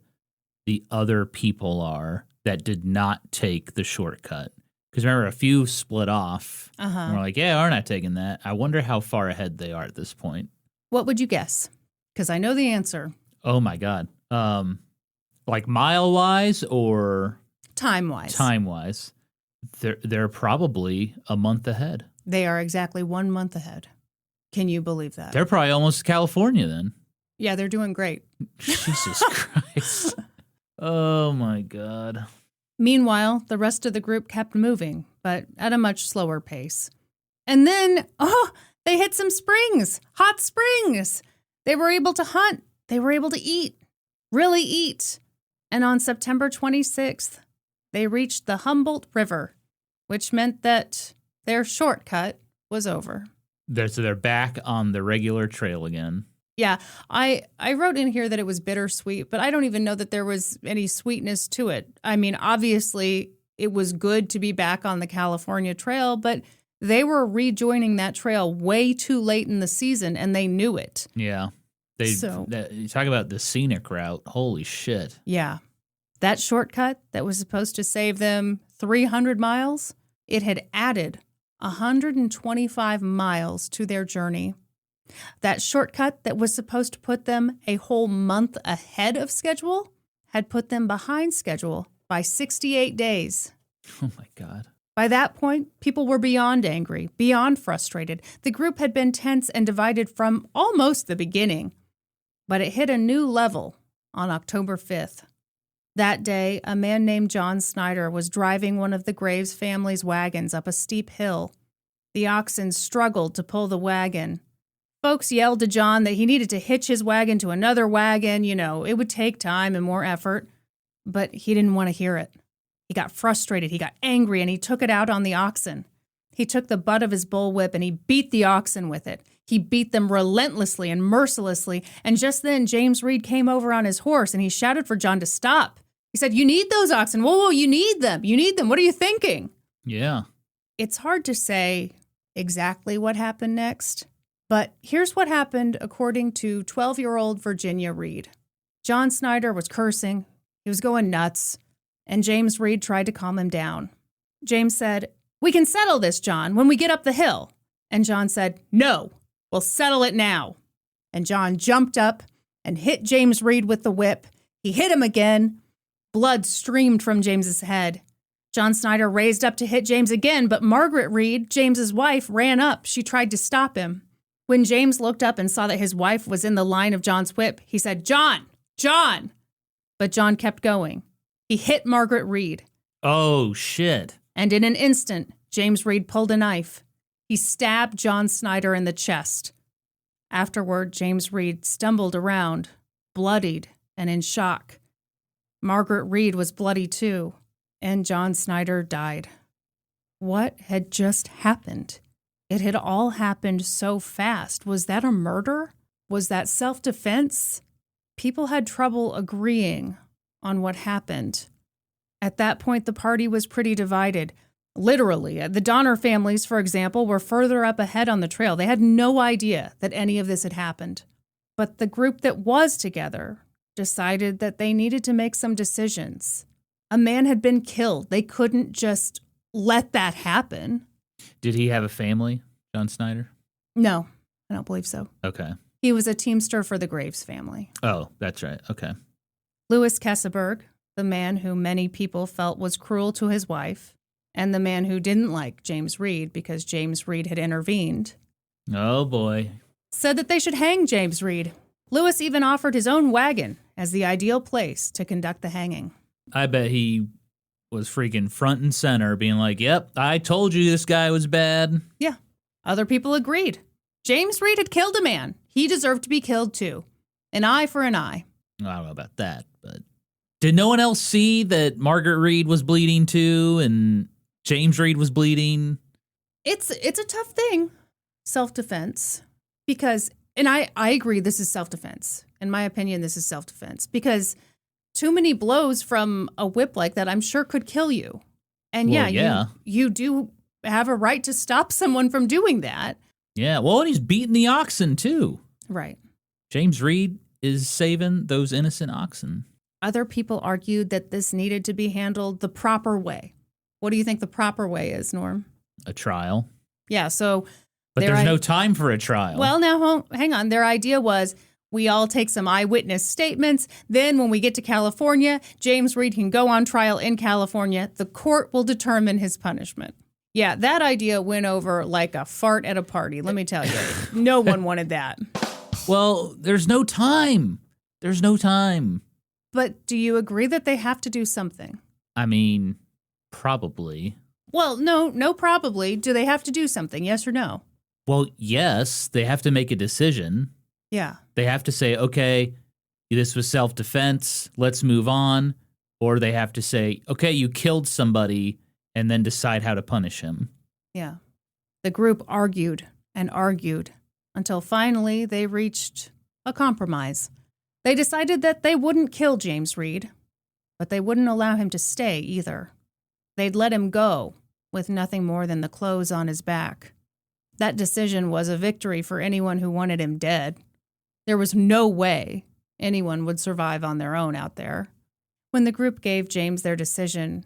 the other people are that did not take the shortcut. Because remember, a few split off. And we're like, yeah, we're not taking that. I wonder how far ahead they are at this point. What would you guess? Because I know the answer. Oh, my God. Like mile-wise or? Time-wise. Time-wise. They're probably a month ahead. They are exactly 1 month ahead. Can you believe that? They're probably almost to California then. Yeah, they're doing great. Jesus Christ. Oh, my God. Meanwhile, the rest of the group kept moving, but at a much slower pace. And then, they hit some springs, hot springs. They were able to hunt. They were able to eat, really eat. And on September 26th, they reached the Humboldt River, which meant that their shortcut was over. So they're back on the regular trail again. Yeah, I wrote in here that it was bittersweet, but I don't even know that there was any sweetness to it. I mean, obviously, it was good to be back on the California trail, but they were rejoining that trail way too late in the season, and they knew it. Yeah. You talk about the scenic route. Holy shit. Yeah. That shortcut that was supposed to save them 300 miles, it had added 125 miles to their journey. That shortcut that was supposed to put them a whole month ahead of schedule had put them behind schedule by 68 days. Oh, my God. By that point, people were beyond angry, beyond frustrated. The group had been tense and divided from almost the beginning. But it hit a new level on October 5th. That day, a man named John Snyder was driving one of the Graves family's wagons up a steep hill. The oxen struggled to pull the wagon. Folks yelled to John that he needed to hitch his wagon to another wagon. You know, it would take time and more effort. But he didn't want to hear it. He got frustrated, he got angry, and he took it out on the oxen. He took the butt of his bullwhip and he beat the oxen with it. He beat them relentlessly and mercilessly. And just then, James Reed came over on his horse and he shouted for John to stop. He said, "You need those oxen. Whoa, you need them. You need them. What are you thinking?" Yeah. It's hard to say exactly what happened next. But here's what happened according to 12-year-old Virginia Reed. John Snyder was cursing. He was going nuts. And James Reed tried to calm him down. James said, "We can settle this, John, when we get up the hill." And John said, "No, we'll settle it now." And John jumped up and hit James Reed with the whip. He hit him again. Blood streamed from James's head. John Snyder raised up to hit James again, but Margaret Reed, James's wife, ran up. She tried to stop him. When James looked up and saw that his wife was in the line of John's whip, he said, "John! John!" But John kept going. He hit Margaret Reed. Oh, shit. And in an instant, James Reed pulled a knife. He stabbed John Snyder in the chest. Afterward, James Reed stumbled around, bloodied and in shock. Margaret Reed was bloody too, and John Snyder died. What had just happened? It had all happened so fast. Was that a murder? Was that self-defense? People had trouble agreeing on what happened. At that point, the party was pretty divided. Literally, the Donner families, for example, were further up ahead on the trail. They had no idea that any of this had happened. But the group that was together decided that they needed to make some decisions. A man had been killed. They couldn't just let that happen. Did he have a family, John Snyder? No, I don't believe so. Okay. He was a teamster for the Graves family. Oh, that's right. Okay. Louis Kesselberg, the man who many people felt was cruel to his wife, and the man who didn't like James Reed because James Reed had intervened. Oh, boy. Said that they should hang James Reed. Louis even offered his own wagon as the ideal place to conduct the hanging. I bet he was freaking front and center being like, "Yep, I told you this guy was bad." Yeah. Other people agreed. James Reed had killed a man. He deserved to be killed too. An eye for an eye. I don't know about that, but did no one else see that Margaret Reed was bleeding too and James Reed was bleeding? It's a tough thing, self-defense, because, and I agree this is self-defense. In my opinion, this is self-defense because too many blows from a whip like that, I'm sure, could kill you. And Well, you do have a right to stop someone from doing that. Yeah, well, and he's beating the oxen too. Right. James Reed is saving those innocent oxen. Other people argued that this needed to be handled the proper way. What do you think the proper way is, Norm? A trial. Yeah, so... But there's no time for a trial. Well, now, hang on. Their idea was we all take some eyewitness statements. Then when we get to California, James Reed can go on trial in California. The court will determine his punishment. Yeah, that idea went over like a fart at a party, let me tell you. No one wanted that. Well, there's no time. There's no time. But do you agree that they have to do something? I mean, probably. Well, no, probably. Do they have to do something, yes or no? Well, yes, they have to make a decision. Yeah. They have to say, okay, this was self-defense, let's move on. Or they have to say, okay, you killed somebody, and then decide how to punish him. Yeah. The group argued and argued until finally they reached a compromise. They decided that they wouldn't kill James Reed, but they wouldn't allow him to stay either. They'd let him go with nothing more than the clothes on his back. That decision was a victory for anyone who wanted him dead. There was no way anyone would survive on their own out there. When the group gave James their decision,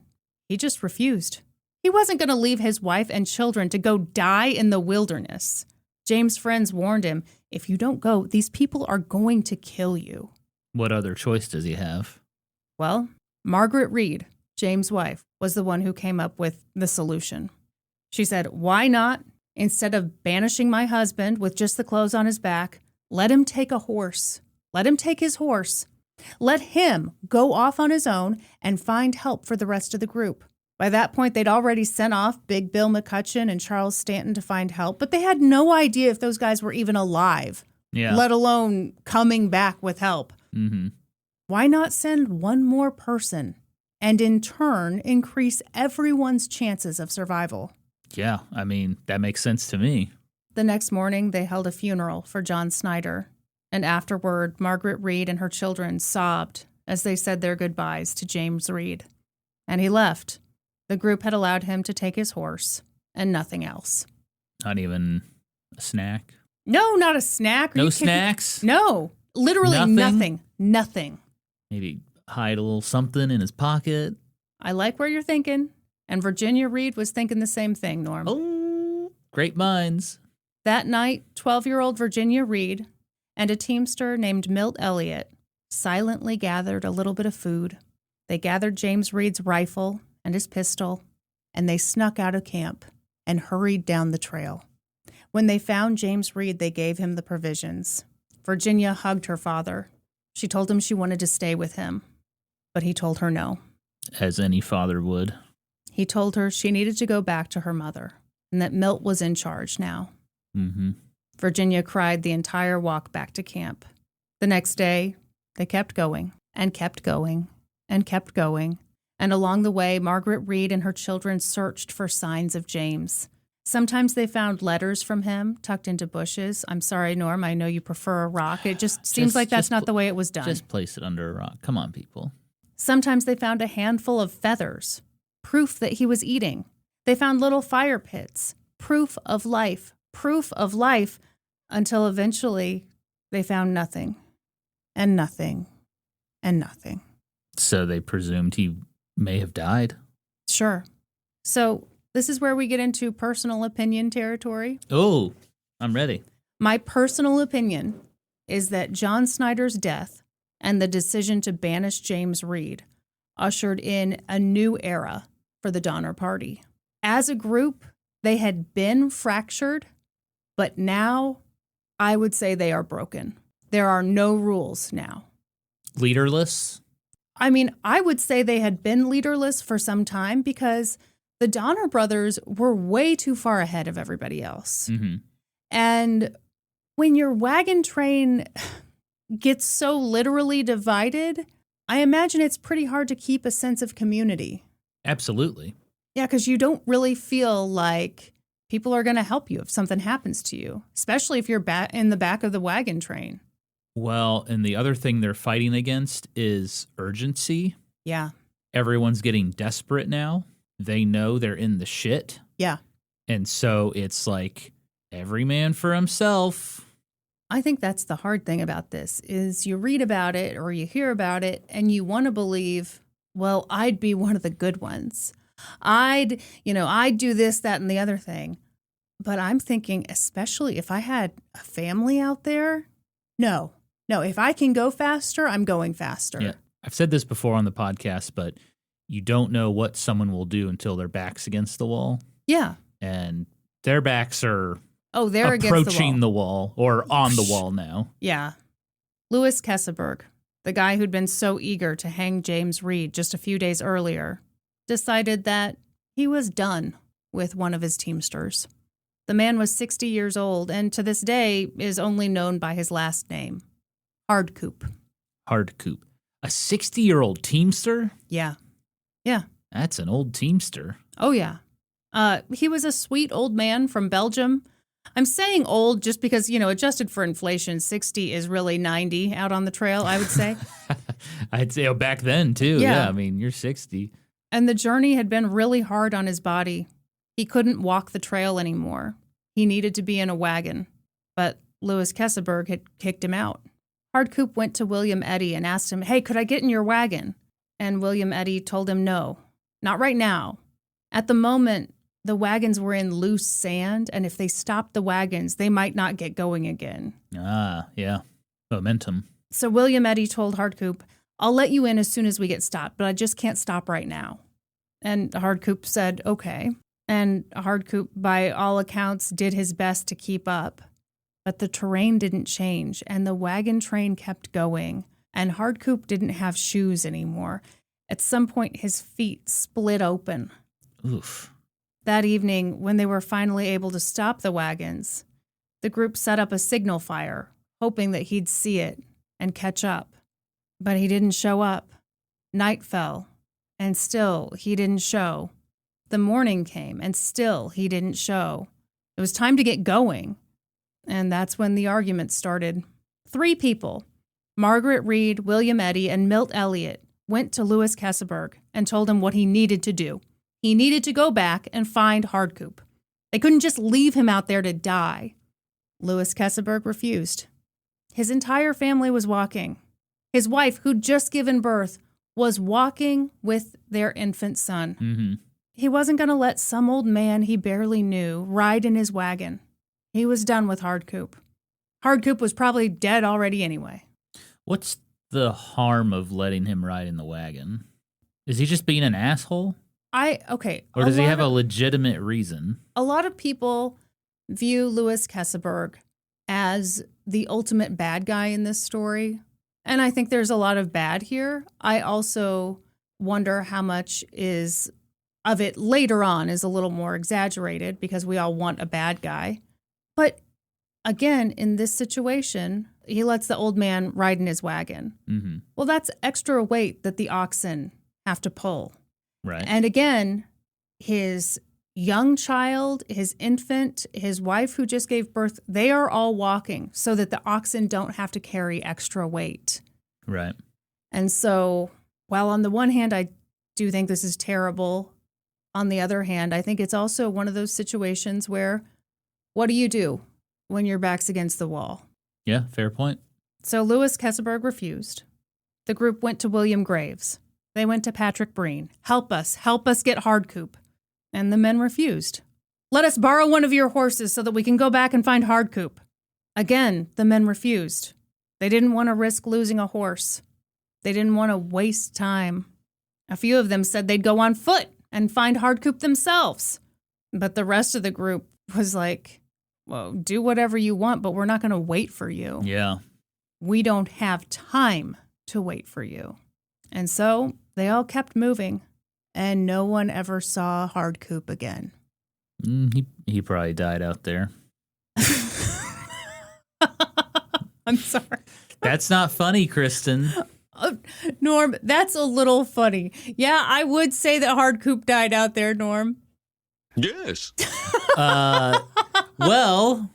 he just refused. He wasn't going to leave his wife and children to go die in the wilderness. James' friends warned him, if you don't go, these people are going to kill you. What other choice does he have? Well, Margaret Reed, James' wife, was the one who came up with the solution. She said, why not, instead of banishing my husband with just the clothes on his back, let him take a horse. Let him take his horse. Let him go off on his own and find help for the rest of the group. By that point, they'd already sent off Big Bill McCutcheon and Charles Stanton to find help, but they had no idea if those guys were even alive, let alone coming back with help. Mm-hmm. Why not send one more person and in turn increase everyone's chances of survival? Yeah, I mean, that makes sense to me. The next morning, they held a funeral for John Snyder. And afterward, Margaret Reed and her children sobbed as they said their goodbyes to James Reed. And he left. The group had allowed him to take his horse and nothing else. Not even a snack? No, not a snack. No snacks? No, literally nothing. Maybe hide a little something in his pocket? I like where you're thinking, And Virginia Reed was thinking the same thing, Norm. Oh, great minds. That night, 12-year-old Virginia Reed and a teamster named Milt Elliott silently gathered a little bit of food. They gathered James Reed's rifle and his pistol, and they snuck out of camp and hurried down the trail. When they found James Reed, they gave him the provisions. Virginia hugged her father. She told him she wanted to stay with him, but he told her no. As any father would. He told her she needed to go back to her mother and that Milt was in charge now. Mm-hmm. Virginia cried the entire walk back to camp. The next day, they kept going and kept going and kept going. And along the way, Margaret Reed and her children searched for signs of James. Sometimes they found letters from him tucked into bushes. I'm sorry, Norm, I know you prefer a rock. It just seems like that's not the way it was done. Just place it under a rock. Come on, people. Sometimes they found a handful of feathers, proof that he was eating. They found little fire pits, proof of life, until eventually they found nothing, and nothing, and nothing. So they presumed he may have died? Sure. So this is where we get into personal opinion territory. Oh, I'm ready. My personal opinion is that John Snyder's death and the decision to banish James Reed ushered in a new era for the Donner Party. As a group, they had been fractured, but now I would say they are broken. There are no rules now. Leaderless? I mean, I would say they had been leaderless for some time because the Donner brothers were way too far ahead of everybody else. Mm-hmm. And when your wagon train gets so literally divided, I imagine it's pretty hard to keep a sense of community. Absolutely. Yeah, because you don't really feel like people are going to help you if something happens to you, especially if you're in the back of the wagon train. Well, and the other thing they're fighting against is urgency. Yeah. Everyone's getting desperate now. They know they're in the shit. Yeah. And so it's like every man for himself. I think that's the hard thing about this is you read about it or you hear about it and you want to believe, well, I'd be one of the good ones. I'd do this, that, and the other thing. But I'm thinking, especially if I had a family out there, no, if I can go faster, I'm going faster. Yeah. I've said this before on the podcast, but you don't know what someone will do until their back's against the wall. Yeah. And their backs are they're approaching the wall or on the wall now. Yeah. Louis Kesselberg, the guy who'd been so eager to hang James Reed just a few days earlier, decided that he was done with one of his teamsters. The man was 60 years old and to this day is only known by his last name, Hardcoop. Hardcoop. A 60-year-old teamster? Yeah. Yeah. That's an old teamster. Oh, yeah. He was a sweet old man from Belgium. I'm saying old just because, adjusted for inflation, 60 is really 90 out on the trail, I would say. I'd say back then, too. Yeah, I mean, you're 60. And the journey had been really hard on his body. He couldn't walk the trail anymore. He needed to be in a wagon. But Louis Kesselberg had kicked him out. Hardcoop went to William Eddy and asked him, hey, could I get in your wagon? And William Eddy told him no, not right now. At the moment, the wagons were in loose sand, and if they stopped the wagons, they might not get going again. Ah, yeah. Momentum. So William Eddy told Hardcoop, I'll let you in as soon as we get stopped, but I just can't stop right now. And Hardcoop said, okay. And Hardcoop, by all accounts, did his best to keep up. But the terrain didn't change, and the wagon train kept going, and Hardcoop didn't have shoes anymore. At some point, his feet split open. Oof. That evening, when they were finally able to stop the wagons, the group set up a signal fire, hoping that he'd see it and catch up. But he didn't show up. Night fell, and still he didn't show. The morning came, and still he didn't show. It was time to get going. And that's when the argument started. 3 people, Margaret Reed, William Eddy, and Milt Elliott, went to Louis Kesselberg and told him what he needed to do. He needed to go back and find Hardcoop. They couldn't just leave him out there to die. Louis Kesselberg refused. His entire family was walking. His wife, who'd just given birth, was walking with their infant son. Mm-hmm. He wasn't going to let some old man he barely knew ride in his wagon. He was done with Hardcoop. Hardcoop was probably dead already anyway. What's the harm of letting him ride in the wagon? Is he just being an asshole? Or does he have a legitimate reason? A lot of people view Louis Kesselberg as the ultimate bad guy in this story. And I think there's a lot of bad here. I also wonder how much of it later on is a little more exaggerated because we all want a bad guy. But again, in this situation, he lets the old man ride in his wagon. Mm-hmm. Well, that's extra weight that the oxen have to pull. Right. And again, his young child, his infant, his wife who just gave birth, they are all walking so that the oxen don't have to carry extra weight. Right. And so, while on the one hand, I do think this is terrible, on the other hand, I think it's also one of those situations where, what do you do when your back's against the wall? Yeah, fair point. So Louis Kesselberg refused. The group went to William Graves. They went to Patrick Breen. Help us get Hardcoop. And the men refused. Let us borrow one of your horses so that we can go back and find Hardcoop. Again, the men refused. They didn't want to risk losing a horse. They didn't want to waste time. A few of them said they'd go on foot and find Hardcoop themselves. But the rest of the group was like, well, do whatever you want, but we're not going to wait for you. Yeah. We don't have time to wait for you. And so they all kept moving, and no one ever saw Hardcoop again. He probably died out there. I'm sorry. That's not funny, Kristin. Norm, that's a little funny. Yeah, I would say that Hardcoop died out there, Norm. Yes. Well,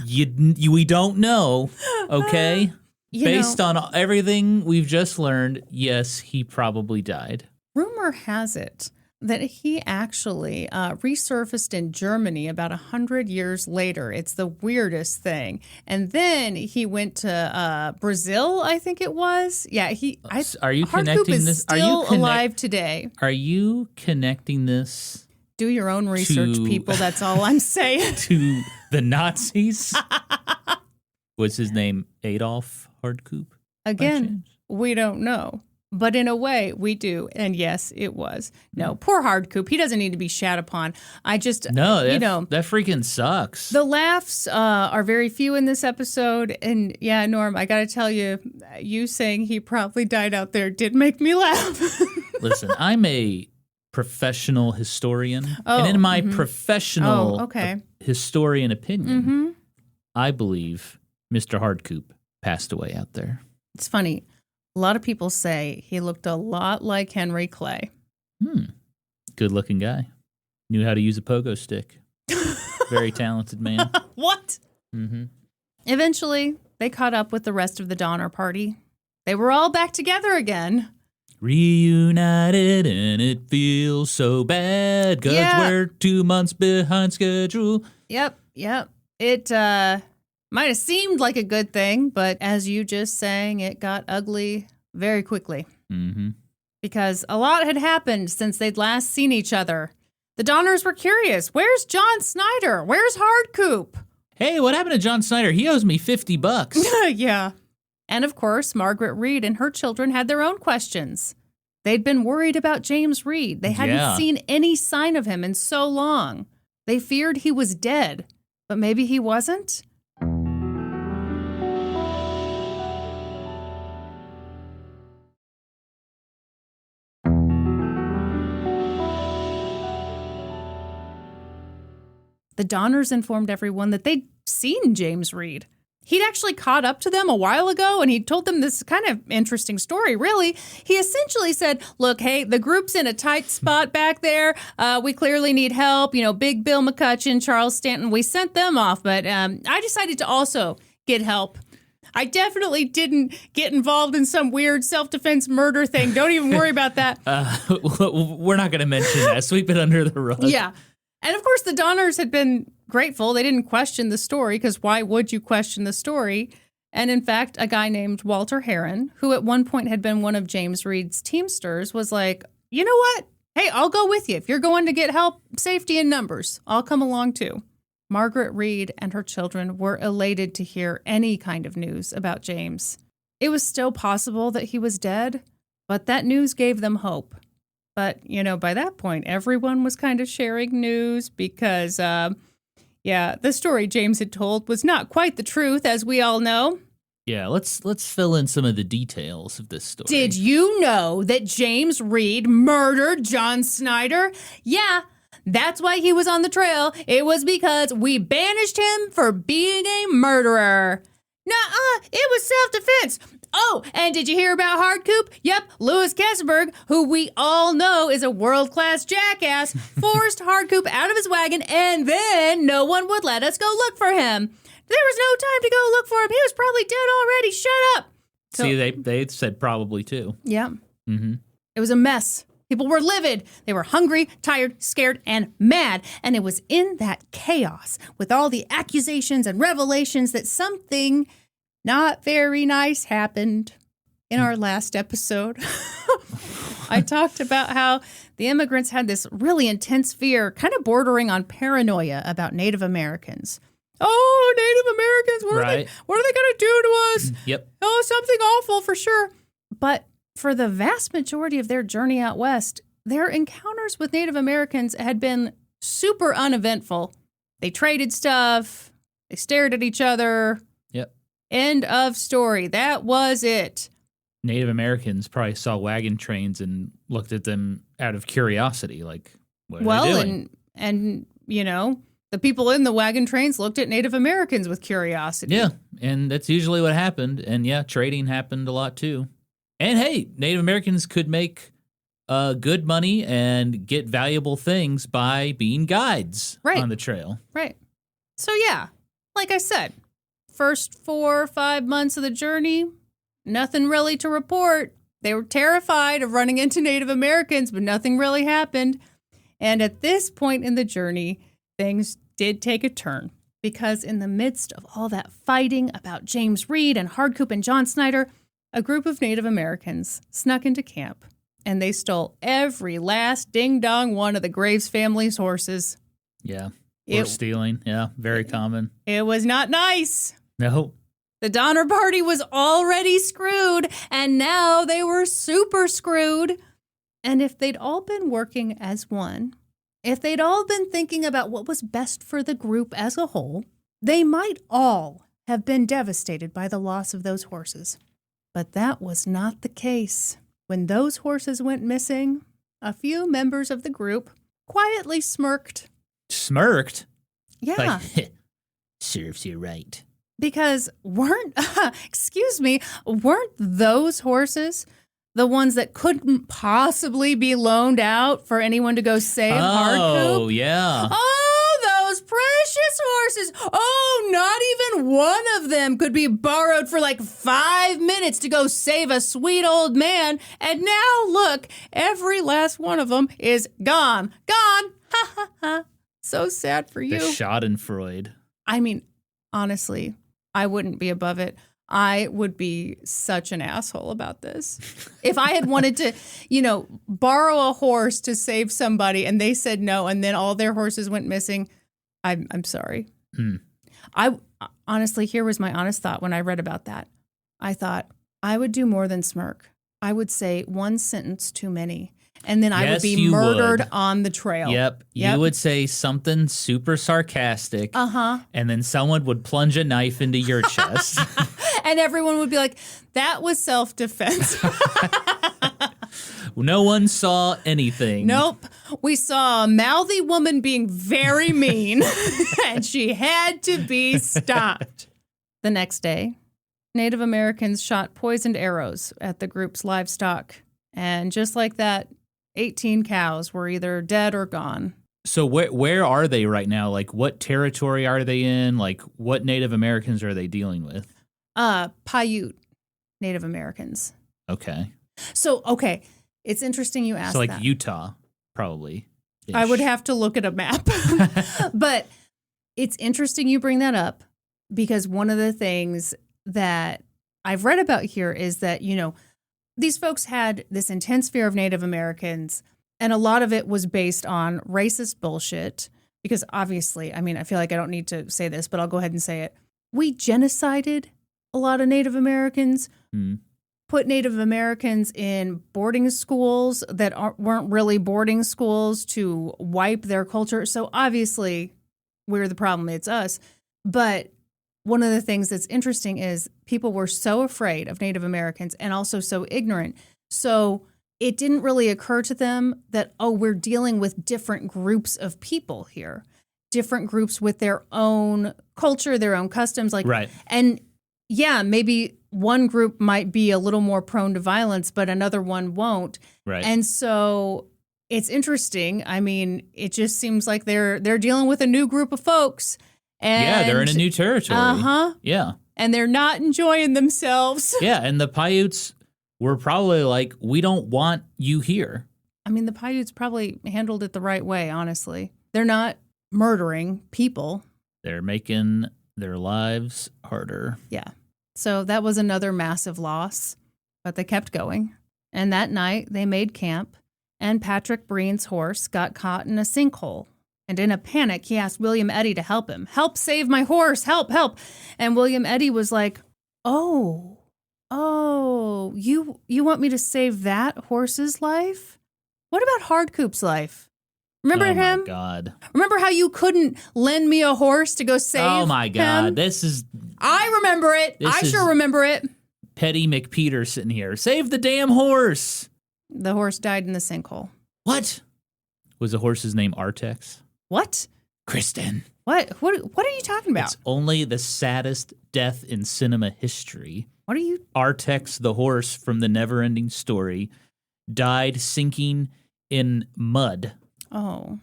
we don't know, okay? Based on everything we've just learned, yes, he probably died. Rumor has it that he actually resurfaced in Germany about 100 years later. It's the weirdest thing. And then he went to Brazil, I think it was. Yeah, are you Hardcoop connecting is this? Still alive today. Are you connecting this? Do your own research, people. That's all I'm saying. To the Nazis? Was his name Adolf Hardcoop? Again, we don't know. But in a way, we do. And yes, it was. No, poor Hardcoop. He doesn't need to be shat upon. That freaking sucks. The laughs are very few in this episode. And yeah, Norm, I got to tell you, you saying he probably died out there did make me laugh. Listen, I'm a professional historian. And in my professional historian opinion, I believe Mr. Hardcoop passed away out there. It's funny. A lot of people say he looked a lot like Henry Clay. Good looking guy. Knew how to use a pogo stick. Very talented man. What? Mm-hmm. Eventually, they caught up with the rest of the Donner Party. They were all back together again. Reunited and it feels so bad because we're 2 months behind schedule. Yep. It might have seemed like a good thing, but as you just sang, it got ugly very quickly. Mm-hmm. Because a lot had happened since they'd last seen each other. The Donners were curious. Where's John Snyder? Where's Hardcoop? Hey, what happened to John Snyder? He owes me $50. Yeah. And of course, Margaret Reed and her children had their own questions. They'd been worried about James Reed. They hadn't seen any sign of him in so long. They feared he was dead, but maybe he wasn't. The Donners informed everyone that they'd seen James Reed. He'd actually caught up to them a while ago, and he'd told them this kind of interesting story, really. He essentially said, look, hey, the group's in a tight spot back there. We clearly need help. You know, Big Bill McCutcheon, Charles Stanton, we sent them off, but I decided to also get help. I definitely didn't get involved in some weird self-defense murder thing. Don't even worry about that. We're not going to mention that. Sweep it under the rug. Yeah. And of course, the Donners had been grateful. They didn't question the story, because why would you question the story? And in fact, a guy named Walter Heron, who at one point had been one of James Reed's teamsters, was like, you know what? Hey, I'll go with you. If you're going to get help, safety in numbers, I'll come along too. Margaret Reed and her children were elated to hear any kind of news about James. It was still possible that he was dead, but that news gave them hope. But, by that point, everyone was kind of sharing news because, the story James had told was not quite the truth, as we all know. Yeah, let's fill in some of the details of this story. Did you know that James Reed murdered John Snyder? Yeah, that's why he was on the trail. It was because we banished him for being a murderer. Nuh-uh, it was self-defense. Oh, and did you hear about Hardcoop? Yep, Louis Kesselberg, who we all know is a world-class jackass, forced Hardcoop out of his wagon, and then no one would let us go look for him. There was no time to go look for him. He was probably dead already. Shut up. So, see, they said probably too. Yeah. Mm-hmm. It was a mess. People were livid. They were hungry, tired, scared, and mad. And it was in that chaos with all the accusations and revelations that something not very nice happened. In our last episode, I talked about how the immigrants had this really intense fear, kind of bordering on paranoia about Native Americans. Oh, Native Americans, what are they going to do to us? Yep. Oh, something awful for sure. But for the vast majority of their journey out west, their encounters with Native Americans had been super uneventful. They traded stuff. They stared at each other. Yep. End of story. That was it. Native Americans probably saw wagon trains and looked at them out of curiosity, like, what are they doing? and the people in the wagon trains looked at Native Americans with curiosity. Yeah, and that's usually what happened. And yeah, trading happened a lot too. And hey, Native Americans could make good money and get valuable things by being guides on the trail. Right. So yeah, like I said, first 4 or 5 months of the journey, nothing really to report. They were terrified of running into Native Americans, but nothing really happened. And at this point in the journey, things did take a turn, because in the midst of all that fighting about James Reed and Hardcoop and John Snyder, a group of Native Americans snuck into camp, and they stole every last ding-dong one of the Graves family's horses. Yeah, horse stealing. Yeah, very common. It was not nice. No. The Donner Party was already screwed, and now they were super screwed. And if they'd all been working as one, if they'd all been thinking about what was best for the group as a whole, they might all have been devastated by the loss of those horses. But that was not the case. When those horses went missing, a few members of the group quietly smirked. Smirked? Yeah. Like, serves you right. Because weren't those horses the ones that couldn't possibly be loaned out for anyone to go save Hardcoop? Oh, yeah. Oh, those precious horses. Oh, not even one of them could be borrowed for like 5 minutes to go save a sweet old man. And now, look, every last one of them is gone. Gone. Ha, ha, ha. So sad for you. The Schadenfreude. I mean, honestly, I wouldn't be above it. I would be such an asshole about this. If I had wanted to, borrow a horse to save somebody and they said no, and then all their horses went missing, I'm sorry. I honestly, here was my honest thought when I read about that. I thought I would do more than smirk. I would say one sentence too many. And then I would be murdered on the trail. Yep. You would say something super sarcastic. And then someone would plunge a knife into your chest. And everyone would be like, that was self-defense. No one saw anything. Nope. We saw a mouthy woman being very mean, and she had to be stopped. The next day, Native Americans shot poisoned arrows at the group's livestock. And just like that, 18 cows were either dead or gone. So where are they right now? Like, what territory are they in? Like, what Native Americans are they dealing with? Paiute Native Americans. Okay. So, okay, it's interesting you asked that. So, like, Utah, probably. I would have to look at a map. But it's interesting you bring that up, because one of the things that I've read about here is that, these folks had this intense fear of Native Americans, And a lot of it was based on racist bullshit because obviously, I mean, I feel like I don't need to say this, but I'll go ahead and say it. We genocided a lot of Native Americans, put Native Americans in boarding schools that weren't really boarding schools to wipe their culture. So obviously, we're the problem. It's us. But one of the things that's interesting is people were so afraid of Native Americans and also so ignorant. So it didn't really occur to them that, oh, we're dealing with different groups of people here, different groups with their own culture, their own customs. Like, right. And yeah, maybe one group might be a little more prone to violence, but another one won't. Right. And so it's interesting. I mean, it just seems like they're dealing with a new group of folks. And yeah, they're in a new territory. Uh-huh. Yeah. And they're not enjoying themselves. Yeah, and the Paiutes were probably like, we don't want you here. I mean, the Paiutes probably handled it the right way, honestly. They're not murdering people. They're making their lives harder. Yeah. So that was another massive loss, but they kept going. And that night, they made camp, and Patrick Breen's horse got caught in a sinkhole. And in a panic, he asked William Eddy to help him. Help save my horse, help, help. And William Eddy was like, oh, you want me to save that horse's life? What about Hardcoop's life? Remember him? Oh, my God. Remember how you couldn't lend me a horse to go save him? Oh, my God. This is... I remember it. I sure remember it. Petty McPeter sitting here. Save the damn horse. The horse died in the sinkhole. What? Was the horse's name Artex? What? Kristin. What are you talking about? It's only the saddest death in cinema history. What are you? Artex, the horse from the Neverending Story, died sinking in mud. Oh.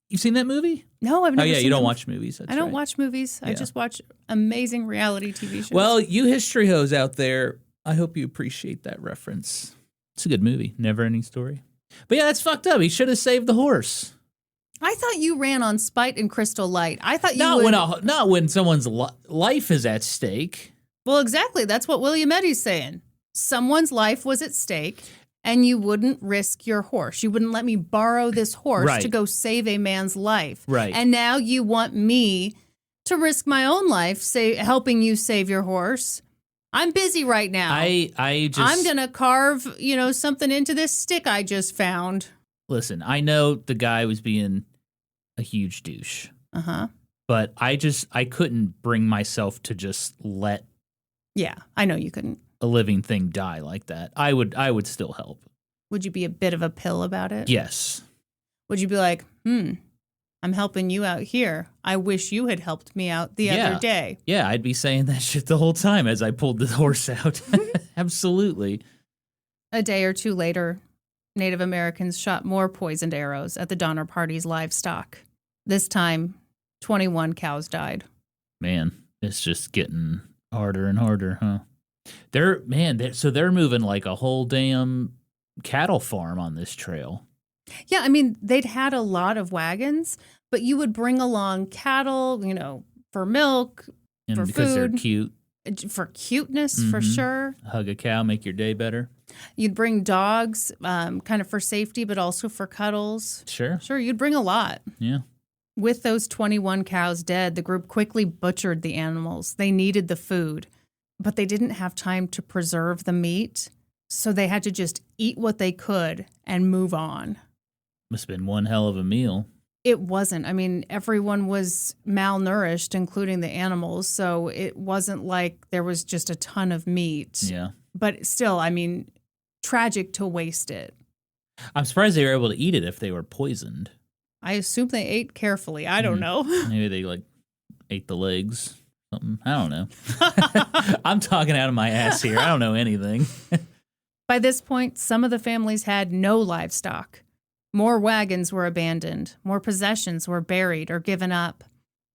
You've seen that movie? No, I've never seen it. Oh, yeah, you don't watch movies. That's I don't right. watch movies. Yeah. I just watch amazing reality TV shows. Well, you history hoes out there, I hope you appreciate that reference. It's a good movie, Neverending Story. But yeah, that's fucked up. He should have saved the horse. I thought you ran on spite and Crystal Light. I thought you not when someone's life is at stake. Well, exactly. That's what William Eddy's saying. Someone's life was at stake, and you wouldn't risk your horse. You wouldn't let me borrow this horse to go save a man's life. Right. And now you want me to risk my own life, helping you save your horse. I'm busy right now. I'm gonna carve, something into this stick I just found. Listen, I know the guy was being a huge douche. Uh-huh. But I couldn't bring myself to just let Yeah, I know you couldn't. a living thing die like that. I would still help. Would you be a bit of a pill about it? Yes. Would you be like, I'm helping you out here. I wish you had helped me out the other day. Yeah, I'd be saying that shit the whole time as I pulled the horse out. Absolutely. A day or two later, Native Americans shot more poisoned arrows at the Donner Party's livestock. This time, 21 cows died. Man, it's just getting harder and harder, huh? They're moving like a whole damn cattle farm on this trail. Yeah, I mean, they'd had a lot of wagons, but you would bring along cattle, for milk, And for because food, they're cute. for cuteness, for sure. Hug a cow, make your day better. You'd bring dogs, kind of for safety, but also for cuddles. Sure. Sure, you'd bring a lot. Yeah. With those 21 cows dead, the group quickly butchered the animals. They needed the food, but they didn't have time to preserve the meat, so they had to just eat what they could and move on. Must have been one hell of a meal. It wasn't. I mean, everyone was malnourished, including the animals, so it wasn't like there was just a ton of meat. Yeah. But still, I mean, tragic to waste it. I'm surprised they were able to eat it if they were poisoned. I assume they ate carefully. I don't know. Maybe they ate the legs. Something. I don't know. I'm talking out of my ass here. I don't know anything. By this point, some of the families had no livestock. More wagons were abandoned. More possessions were buried or given up.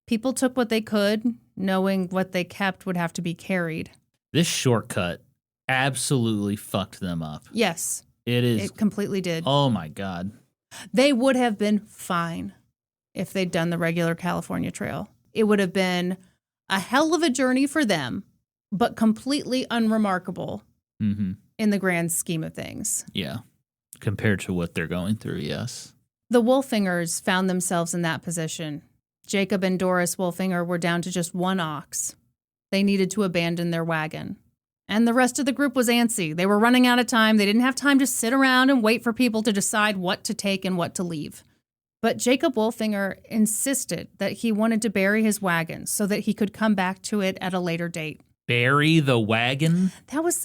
People took what they could, knowing what they kept would have to be carried. This shortcut absolutely fucked them up. Yes. It completely did. Oh, my God. They would have been fine if they'd done the regular California Trail. It would have been a hell of a journey for them, but completely unremarkable in the grand scheme of things. Yeah. Compared to what they're going through, yes. The Wolfingers found themselves in that position. Jacob and Doris Wolfinger were down to just one ox. They needed to abandon their wagon. And the rest of the group was antsy. They were running out of time. They didn't have time to sit around and wait for people to decide what to take and what to leave. But Jacob Wolfinger insisted that he wanted to bury his wagon so that he could come back to it at a later date. Bury the wagon? That was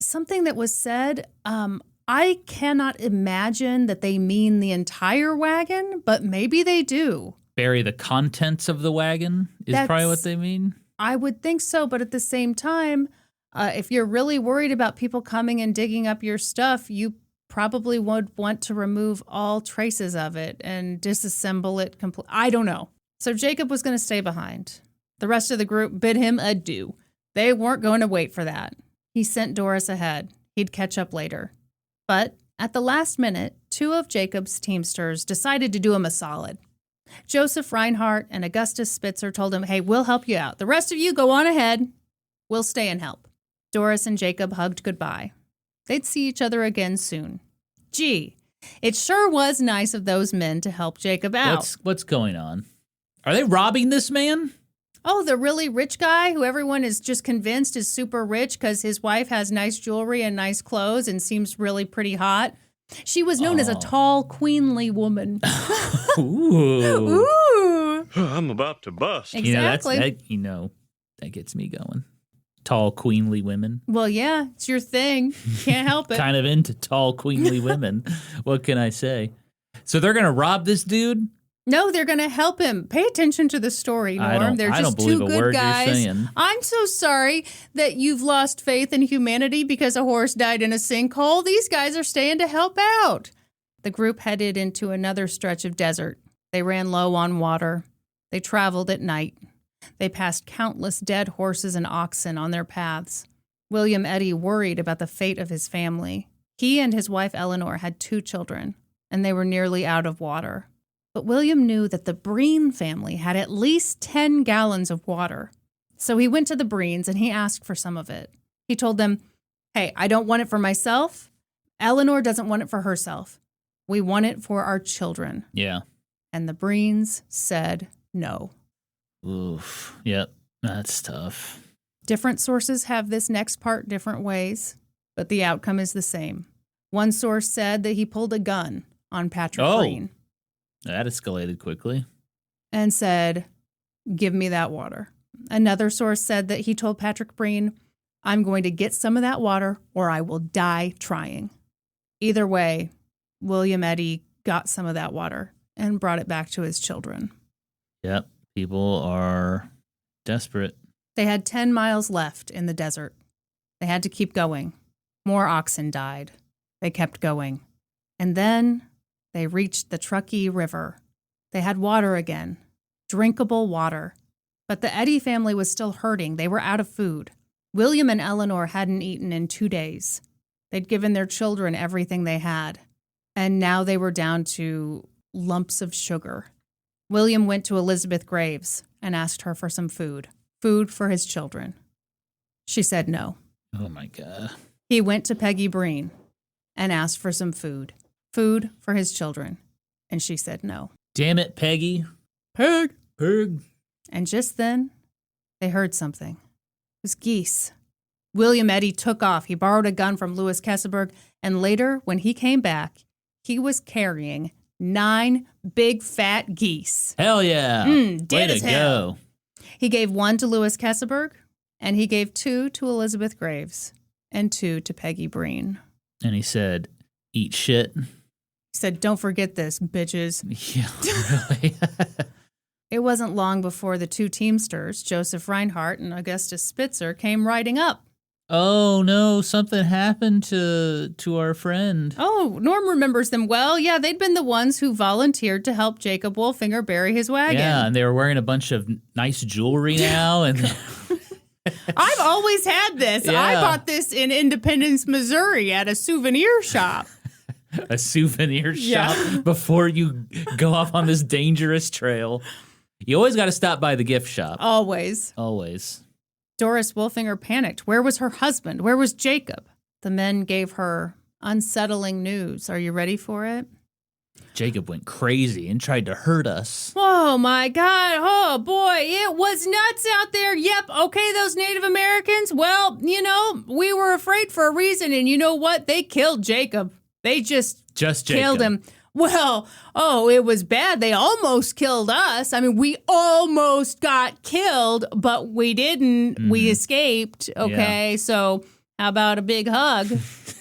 something that was said. I cannot imagine that they mean the entire wagon, but maybe they do. Bury the contents of the wagon is probably what they mean? I would think so, but at the same time, if you're really worried about people coming and digging up your stuff, you probably would want to remove all traces of it and disassemble it completely. I don't know. So Jacob was going to stay behind. The rest of the group bid him adieu. They weren't going to wait for that. He sent Doris ahead. He'd catch up later. But at the last minute, two of Jacob's teamsters decided to do him a solid. Joseph Reinhardt and Augustus Spitzer told him, hey, we'll help you out. The rest of you go on ahead. We'll stay and help. Doris and Jacob hugged goodbye. They'd see each other again soon. Gee, it sure was nice of those men to help Jacob out. What's going on? Are they robbing this man? Oh, the really rich guy who everyone is just convinced is super rich because his wife has nice jewelry and nice clothes and seems really pretty hot. She was known as a tall, queenly woman. Ooh. Ooh. I'm about to bust. Exactly. That gets me going. Tall, queenly women. Well, yeah, it's your thing. Can't help it. Kind of into tall, queenly women. What can I say? So they're going to rob this dude? No, they're going to help him. Pay attention to the story, Norm. They're just believe two a good word guys. You're saying. I'm so sorry that you've lost faith in humanity because a horse died in a sinkhole. These guys are staying to help out. The group headed into another stretch of desert. They ran low on water. They traveled at night. They passed countless dead horses and oxen on their paths. William Eddy worried about the fate of his family. He and his wife Eleanor had 2 children, and they were nearly out of water. But William knew that the Breen family had at least 10 gallons of water. So he went to the Breens and he asked for some of it. He told them, hey, I don't want it for myself. Eleanor doesn't want it for herself. We want it for our children. Yeah. And the Breens said no. Oof. Yep. That's tough. Different sources have this next part different ways, but the outcome is the same. One source said that he pulled a gun on Patrick Breen. That escalated quickly. And said, give me that water. Another source said that he told Patrick Breen, I'm going to get some of that water or I will die trying. Either way, William Eddy got some of that water and brought it back to his children. Yep. People are desperate. They had 10 miles left in the desert. They had to keep going. More oxen died. They kept going. And then they reached the Truckee River. They had water again, drinkable water. But the Eddy family was still hurting. They were out of food. William and Eleanor hadn't eaten in 2 days. They'd given their children everything they had. And now they were down to lumps of sugar. William went to Elizabeth Graves and asked her for some food for his children. She said no. Oh, my God. He went to Peggy Breen and asked for some food for his children, and she said no. Damn it, Peggy. Peg. Peg. And just then, they heard something. It was geese. William Eddy took off. He borrowed a gun from Louis Kesselberg, and later, when he came back, he was carrying 9 big fat geese. Hell yeah. Dead as hell. Go. He gave 1 to Louis Kesselberg, and he gave 2 to Elizabeth Graves, and 2 to Peggy Breen. And he said, eat shit. He said, don't forget this, bitches. Yeah, really? It wasn't long before the 2 teamsters, Joseph Reinhardt and Augustus Spitzer, came riding up. Oh, no, something happened to our friend. Oh, Norm remembers them well. Yeah, they'd been the ones who volunteered to help Jacob Wolfinger bury his wagon. Yeah, and they were wearing a bunch of nice jewelry now. And I've always had this. Yeah. I bought this in Independence, Missouri at a souvenir shop. A souvenir shop before you go off on this dangerous trail. You always got to stop by the gift shop. Always. Always. Doris Wolfinger panicked. Where was her husband? Where was Jacob? The men gave her unsettling news. Are you ready for it? Jacob went crazy and tried to hurt us. Oh, my God. Oh, boy. It was nuts out there. Yep. Okay, those Native Americans. Well, we were afraid for a reason. And you know what? They killed Jacob. They just killed him. Well, it was bad. They almost killed us. I mean, we almost got killed, but we didn't. We escaped. Okay, so how about a big hug?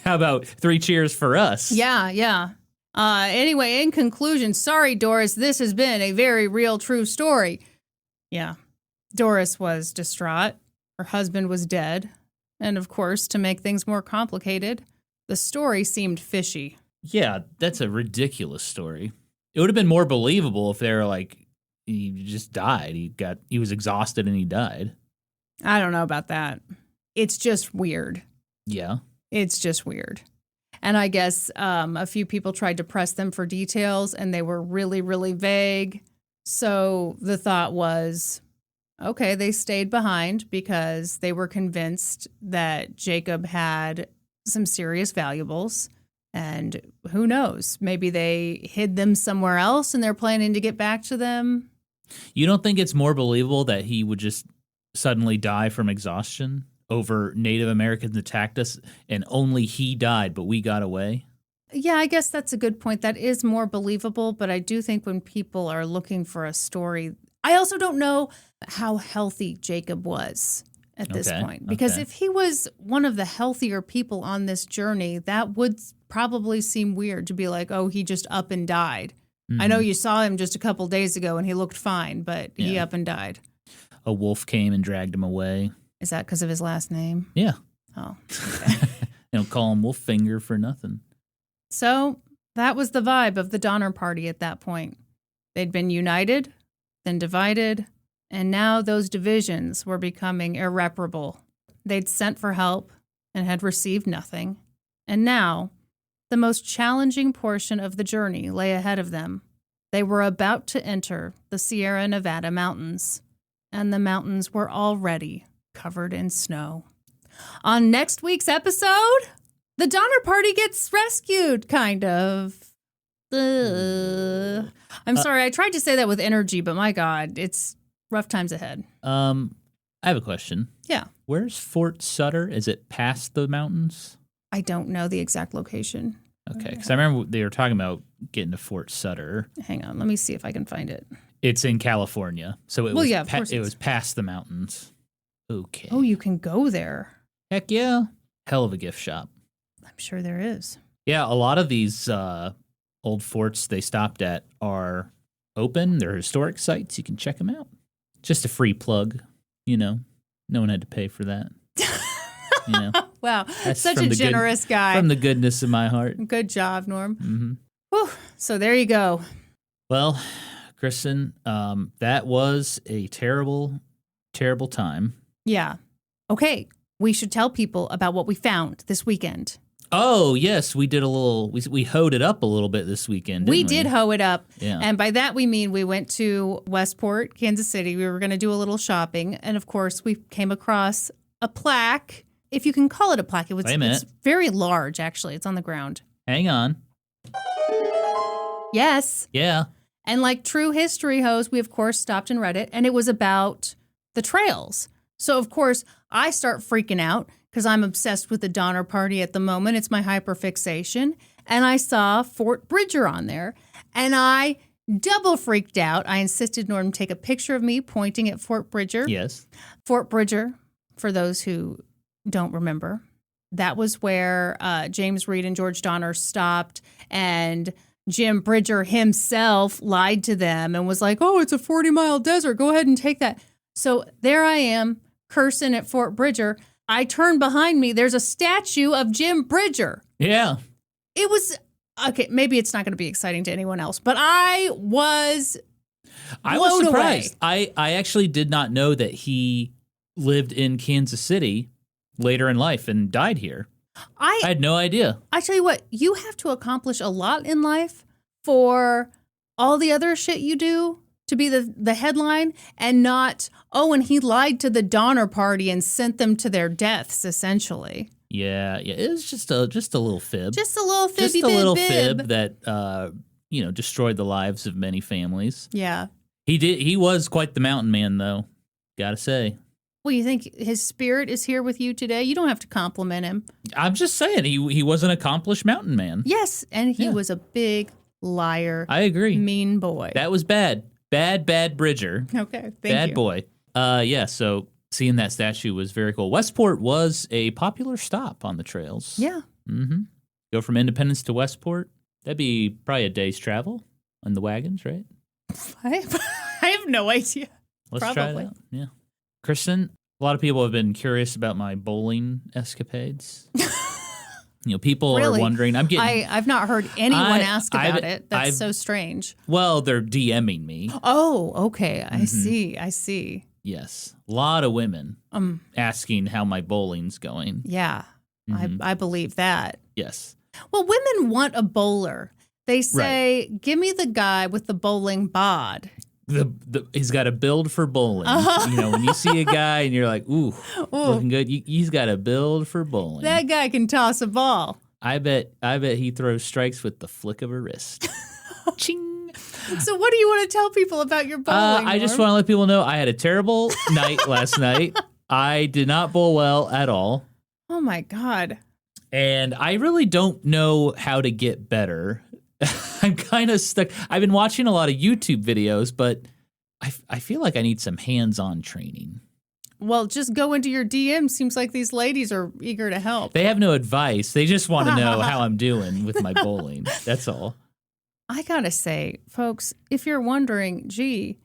How about 3 cheers for us? Yeah. Anyway, in conclusion, sorry, Doris, this has been a very real, true story. Yeah, Doris was distraught. Her husband was dead. And of course, to make things more complicated, the story seemed fishy. Yeah, that's a ridiculous story. It would have been more believable if they were like, he just died. He was exhausted and he died. I don't know about that. It's just weird. Yeah. It's just weird. And I guess a few people tried to press them for details, and they were really, really vague. So the thought was, okay, they stayed behind because they were convinced that Jacob had some serious valuables. And who knows? Maybe they hid them somewhere else, and they're planning to get back to them. You don't think it's more believable that he would just suddenly die from exhaustion over Native Americans attacked us and only he died, but we got away? Yeah, I guess that's a good point. That is more believable, but I do think when people are looking for a story, I also don't know how healthy Jacob was at this point. Because if he was one of the healthier people on this journey, that would probably seem weird to be like, oh, he just up and died. Mm-hmm. I know you saw him just a couple days ago and he looked fine, but he up and died. A wolf came and dragged him away. Is that because of his last name? Yeah. Oh, okay. They don't call him Wolffinger for nothing. So that was the vibe of the Donner Party at that point. They'd been united, then divided, and now those divisions were becoming irreparable. They'd sent for help and had received nothing. And now, the most challenging portion of the journey lay ahead of them. They were about to enter the Sierra Nevada mountains, and the mountains were already covered in snow. On next week's episode, the Donner Party gets rescued, kind of. I'm sorry, I tried to say that with energy, but my God, it's rough times ahead. I have a question. Yeah. Where's Fort Sutter? Is it past the mountains? I don't know the exact location. Okay, because I remember they were talking about getting to Fort Sutter. Hang on, let me see if I can find it. It's in California, so it was past the mountains. Okay. Oh, you can go there. Heck yeah. Hell of a gift shop. I'm sure there is. Yeah, a lot of these old forts they stopped at are open. They're historic sites. You can check them out. Just a free plug, No one had to pay for that. Wow, that's such a generous guy. From the goodness of my heart. Good job, Norm. Mm-hmm. Whew. So there you go. Well, Kristin, that was a terrible, terrible time. Yeah. Okay, we should tell people about what we found this weekend. Oh, yes, we did we hoed it up a little bit this weekend, didn't we? We did hoe it up. Yeah. And by that we mean we went to Westport, Kansas City. We were going to do a little shopping. And of course, we came across a plaque. If you can call it a plaque, it's very large, actually. It's on the ground. Hang on. Yes. Yeah. And like true history hoes, we of course stopped and read it. And it was about the trails. So of course, I start freaking out because I'm obsessed with the Donner Party at the moment. It's my hyperfixation. And I saw Fort Bridger on there. And I double freaked out. I insisted Norm take a picture of me pointing at Fort Bridger. Yes. Fort Bridger, for those who don't remember, that was where James Reed and George Donner stopped, and Jim Bridger himself lied to them and was like, oh, it's a 40-mile desert. Go ahead and take that. So there I am, cursing at Fort Bridger. I turn behind me. There's a statue of Jim Bridger. Yeah. It was, okay, maybe it's not going to be exciting to anyone else, but I was surprised. Away. I actually did not know that he lived in Kansas City later in life and died here. I had no idea. I tell you what, you have to accomplish a lot in life for all the other shit you do to be the headline and not, oh, and he lied to the Donner Party and sent them to their deaths, essentially. Yeah. It was just a little fib. Just a little fibby Just a little bib. fib that destroyed the lives of many families. Yeah. He was quite the mountain man, though. Gotta say. Well, you think his spirit is here with you today? You don't have to compliment him. I'm just saying he was an accomplished mountain man. Yes, and he was a big liar. I agree. Mean boy. That was bad. Bad Bridger. Okay, thank you. Bad boy. So seeing that statue was very cool. Westport was a popular stop on the trails. Yeah. Mm-hmm. Go from Independence to Westport. That'd be probably a day's travel on the wagons, right? I have no idea. Let's try it out. Yeah. Kristin, a lot of people have been curious about my bowling escapades. People Really? are wondering. I've not heard anyone ask about it. That's so strange. Well, they're DMing me. Oh, okay. I see. Yes. A lot of women asking how my bowling's going. Yeah. Mm-hmm. I believe that. Yes. Well, women want a bowler. They say, give me the guy with the bowling bod. He's got a build for bowling. When you see a guy and you're like, ooh. Looking good, he's got a build for bowling. That guy can toss a ball. I bet he throws strikes with the flick of a wrist. Ching. So what do you want to tell people about your bowling? I just want to let people know I had a terrible night last night. I did not bowl well at all. Oh, my God. And I really don't know how to get better. I'm kind of stuck. I've been watching a lot of YouTube videos, but I feel like I need some hands-on training. Well, just go into your DM. Seems like these ladies are eager to help. They have no advice. They just want to know how I'm doing with my bowling. That's all. I gotta say, folks, if you're wondering, gee,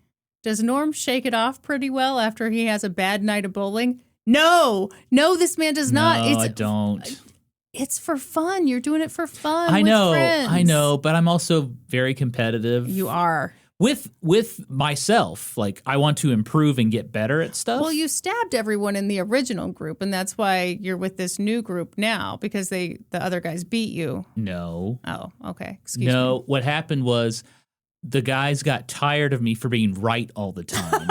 does Norm shake it off pretty well after he has a bad night of bowling? No, this man does not. No, I don't. It's for fun. You're doing it for fun. I know, with friends. but I'm also very competitive. You are. With myself. Like, I want to improve and get better at stuff. Well, you stabbed everyone in the original group, and that's why you're with this new group now, because the other guys beat you. No. Oh, okay. Excuse me. No, what happened was the guys got tired of me for being right all the time.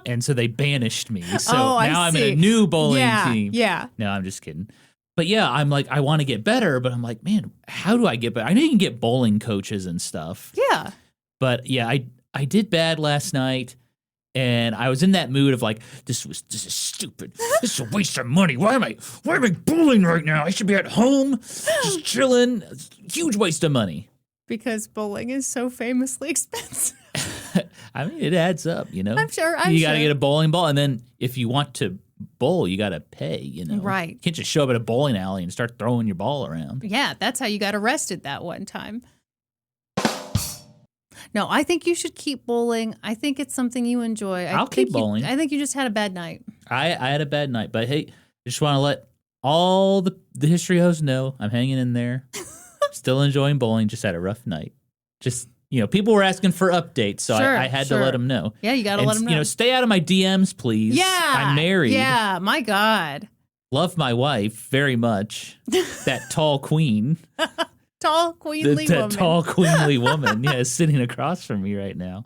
And so they banished me. So now I'm in a new bowling team. Yeah. No, I'm just kidding. But yeah, I'm like, I want to get better, but I'm like, man, how do I get better? I know you can get bowling coaches and stuff. Yeah. But yeah, I did bad last night, and I was in that mood of like, this is stupid. This is a waste of money. Why am I bowling right now? I should be at home, just chilling. Huge waste of money. Because bowling is so famously expensive. I mean, it adds up, I'm sure. You got to get a bowling ball, and then if you want to bowl, you got to pay, Right. You can't just show up at a bowling alley and start throwing your ball around. Yeah, that's how you got arrested that one time. No, I think you should keep bowling. I think it's something you enjoy. I'll keep bowling. I think you just had a bad night. I had a bad night, but hey, just want to let all the history hosts know I'm hanging in there. Still enjoying bowling, just had a rough night. Just, people were asking for updates, so I had to let them know. Yeah, you got to let them know. Stay out of my DMs, please. Yeah. I'm married. Yeah, my God. Love my wife very much. That tall queen. Tall, queenly woman. That tall, queenly woman, is sitting across from me right now.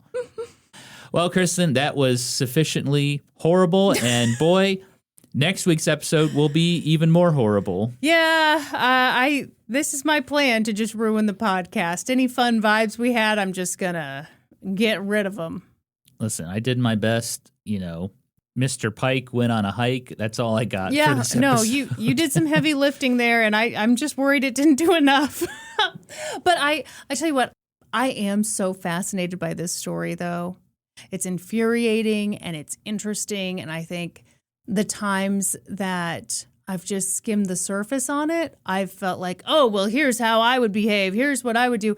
Well, Kristin, that was sufficiently horrible, and boy, next week's episode will be even more horrible. Yeah, this is my plan to just ruin the podcast. Any fun vibes we had, I'm just gonna get rid of them. Listen, I did my best, Mr. Pike went on a hike. That's all I got for this episode. No, you did some heavy lifting there, and I'm just worried it didn't do enough. But I tell you what, I am so fascinated by this story, though. It's infuriating, and it's interesting, and I think the times that I've just skimmed the surface on it, I've felt like, oh, well, here's how I would behave. Here's what I would do.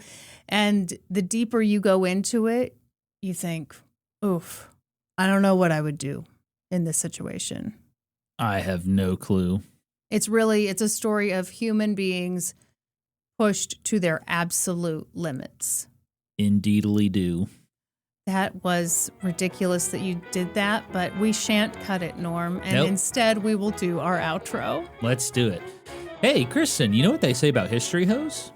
And the deeper you go into it, you think, oof, I don't know what I would do in this situation. I have no clue. It's a story of human beings pushed to their absolute limits. Indeedly do. That was ridiculous that you did that, but we shan't cut it, Norm. And Instead, we will do our outro. Let's do it. Hey, Kristin, you know what they say about history hosts?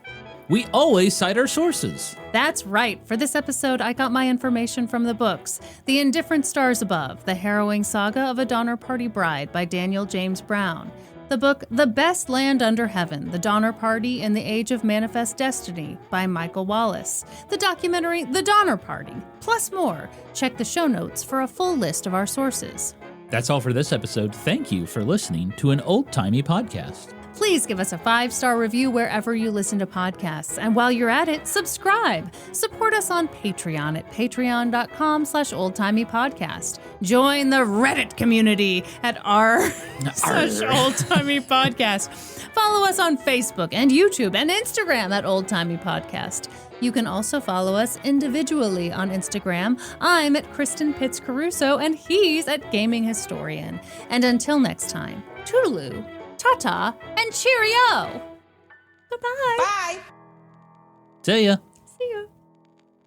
We always cite our sources. That's right. For this episode, I got my information from the books The Indifferent Stars Above, The Harrowing Saga of a Donner Party Bride by Daniel James Brown, The book The Best Land Under Heaven, The Donner Party in the Age of Manifest Destiny by Michael Wallis. The documentary The Donner Party, plus more. Check the show notes for a full list of our sources. That's all for this episode. Thank you for listening to an old-timey podcast. Please give us a 5-star review wherever you listen to podcasts. And while you're at it, subscribe. Support us on Patreon at patreon.com/oldtimeypodcast. Join the Reddit community at r/oldtimeypodcast. Follow us on Facebook and YouTube and Instagram at Old Timey Podcast. You can also follow us individually on Instagram. I'm at Kristin Pitts Caruso and he's at Gaming Historian. And until next time, toodaloo, ta-ta, and cheerio! Goodbye! Bye! See ya!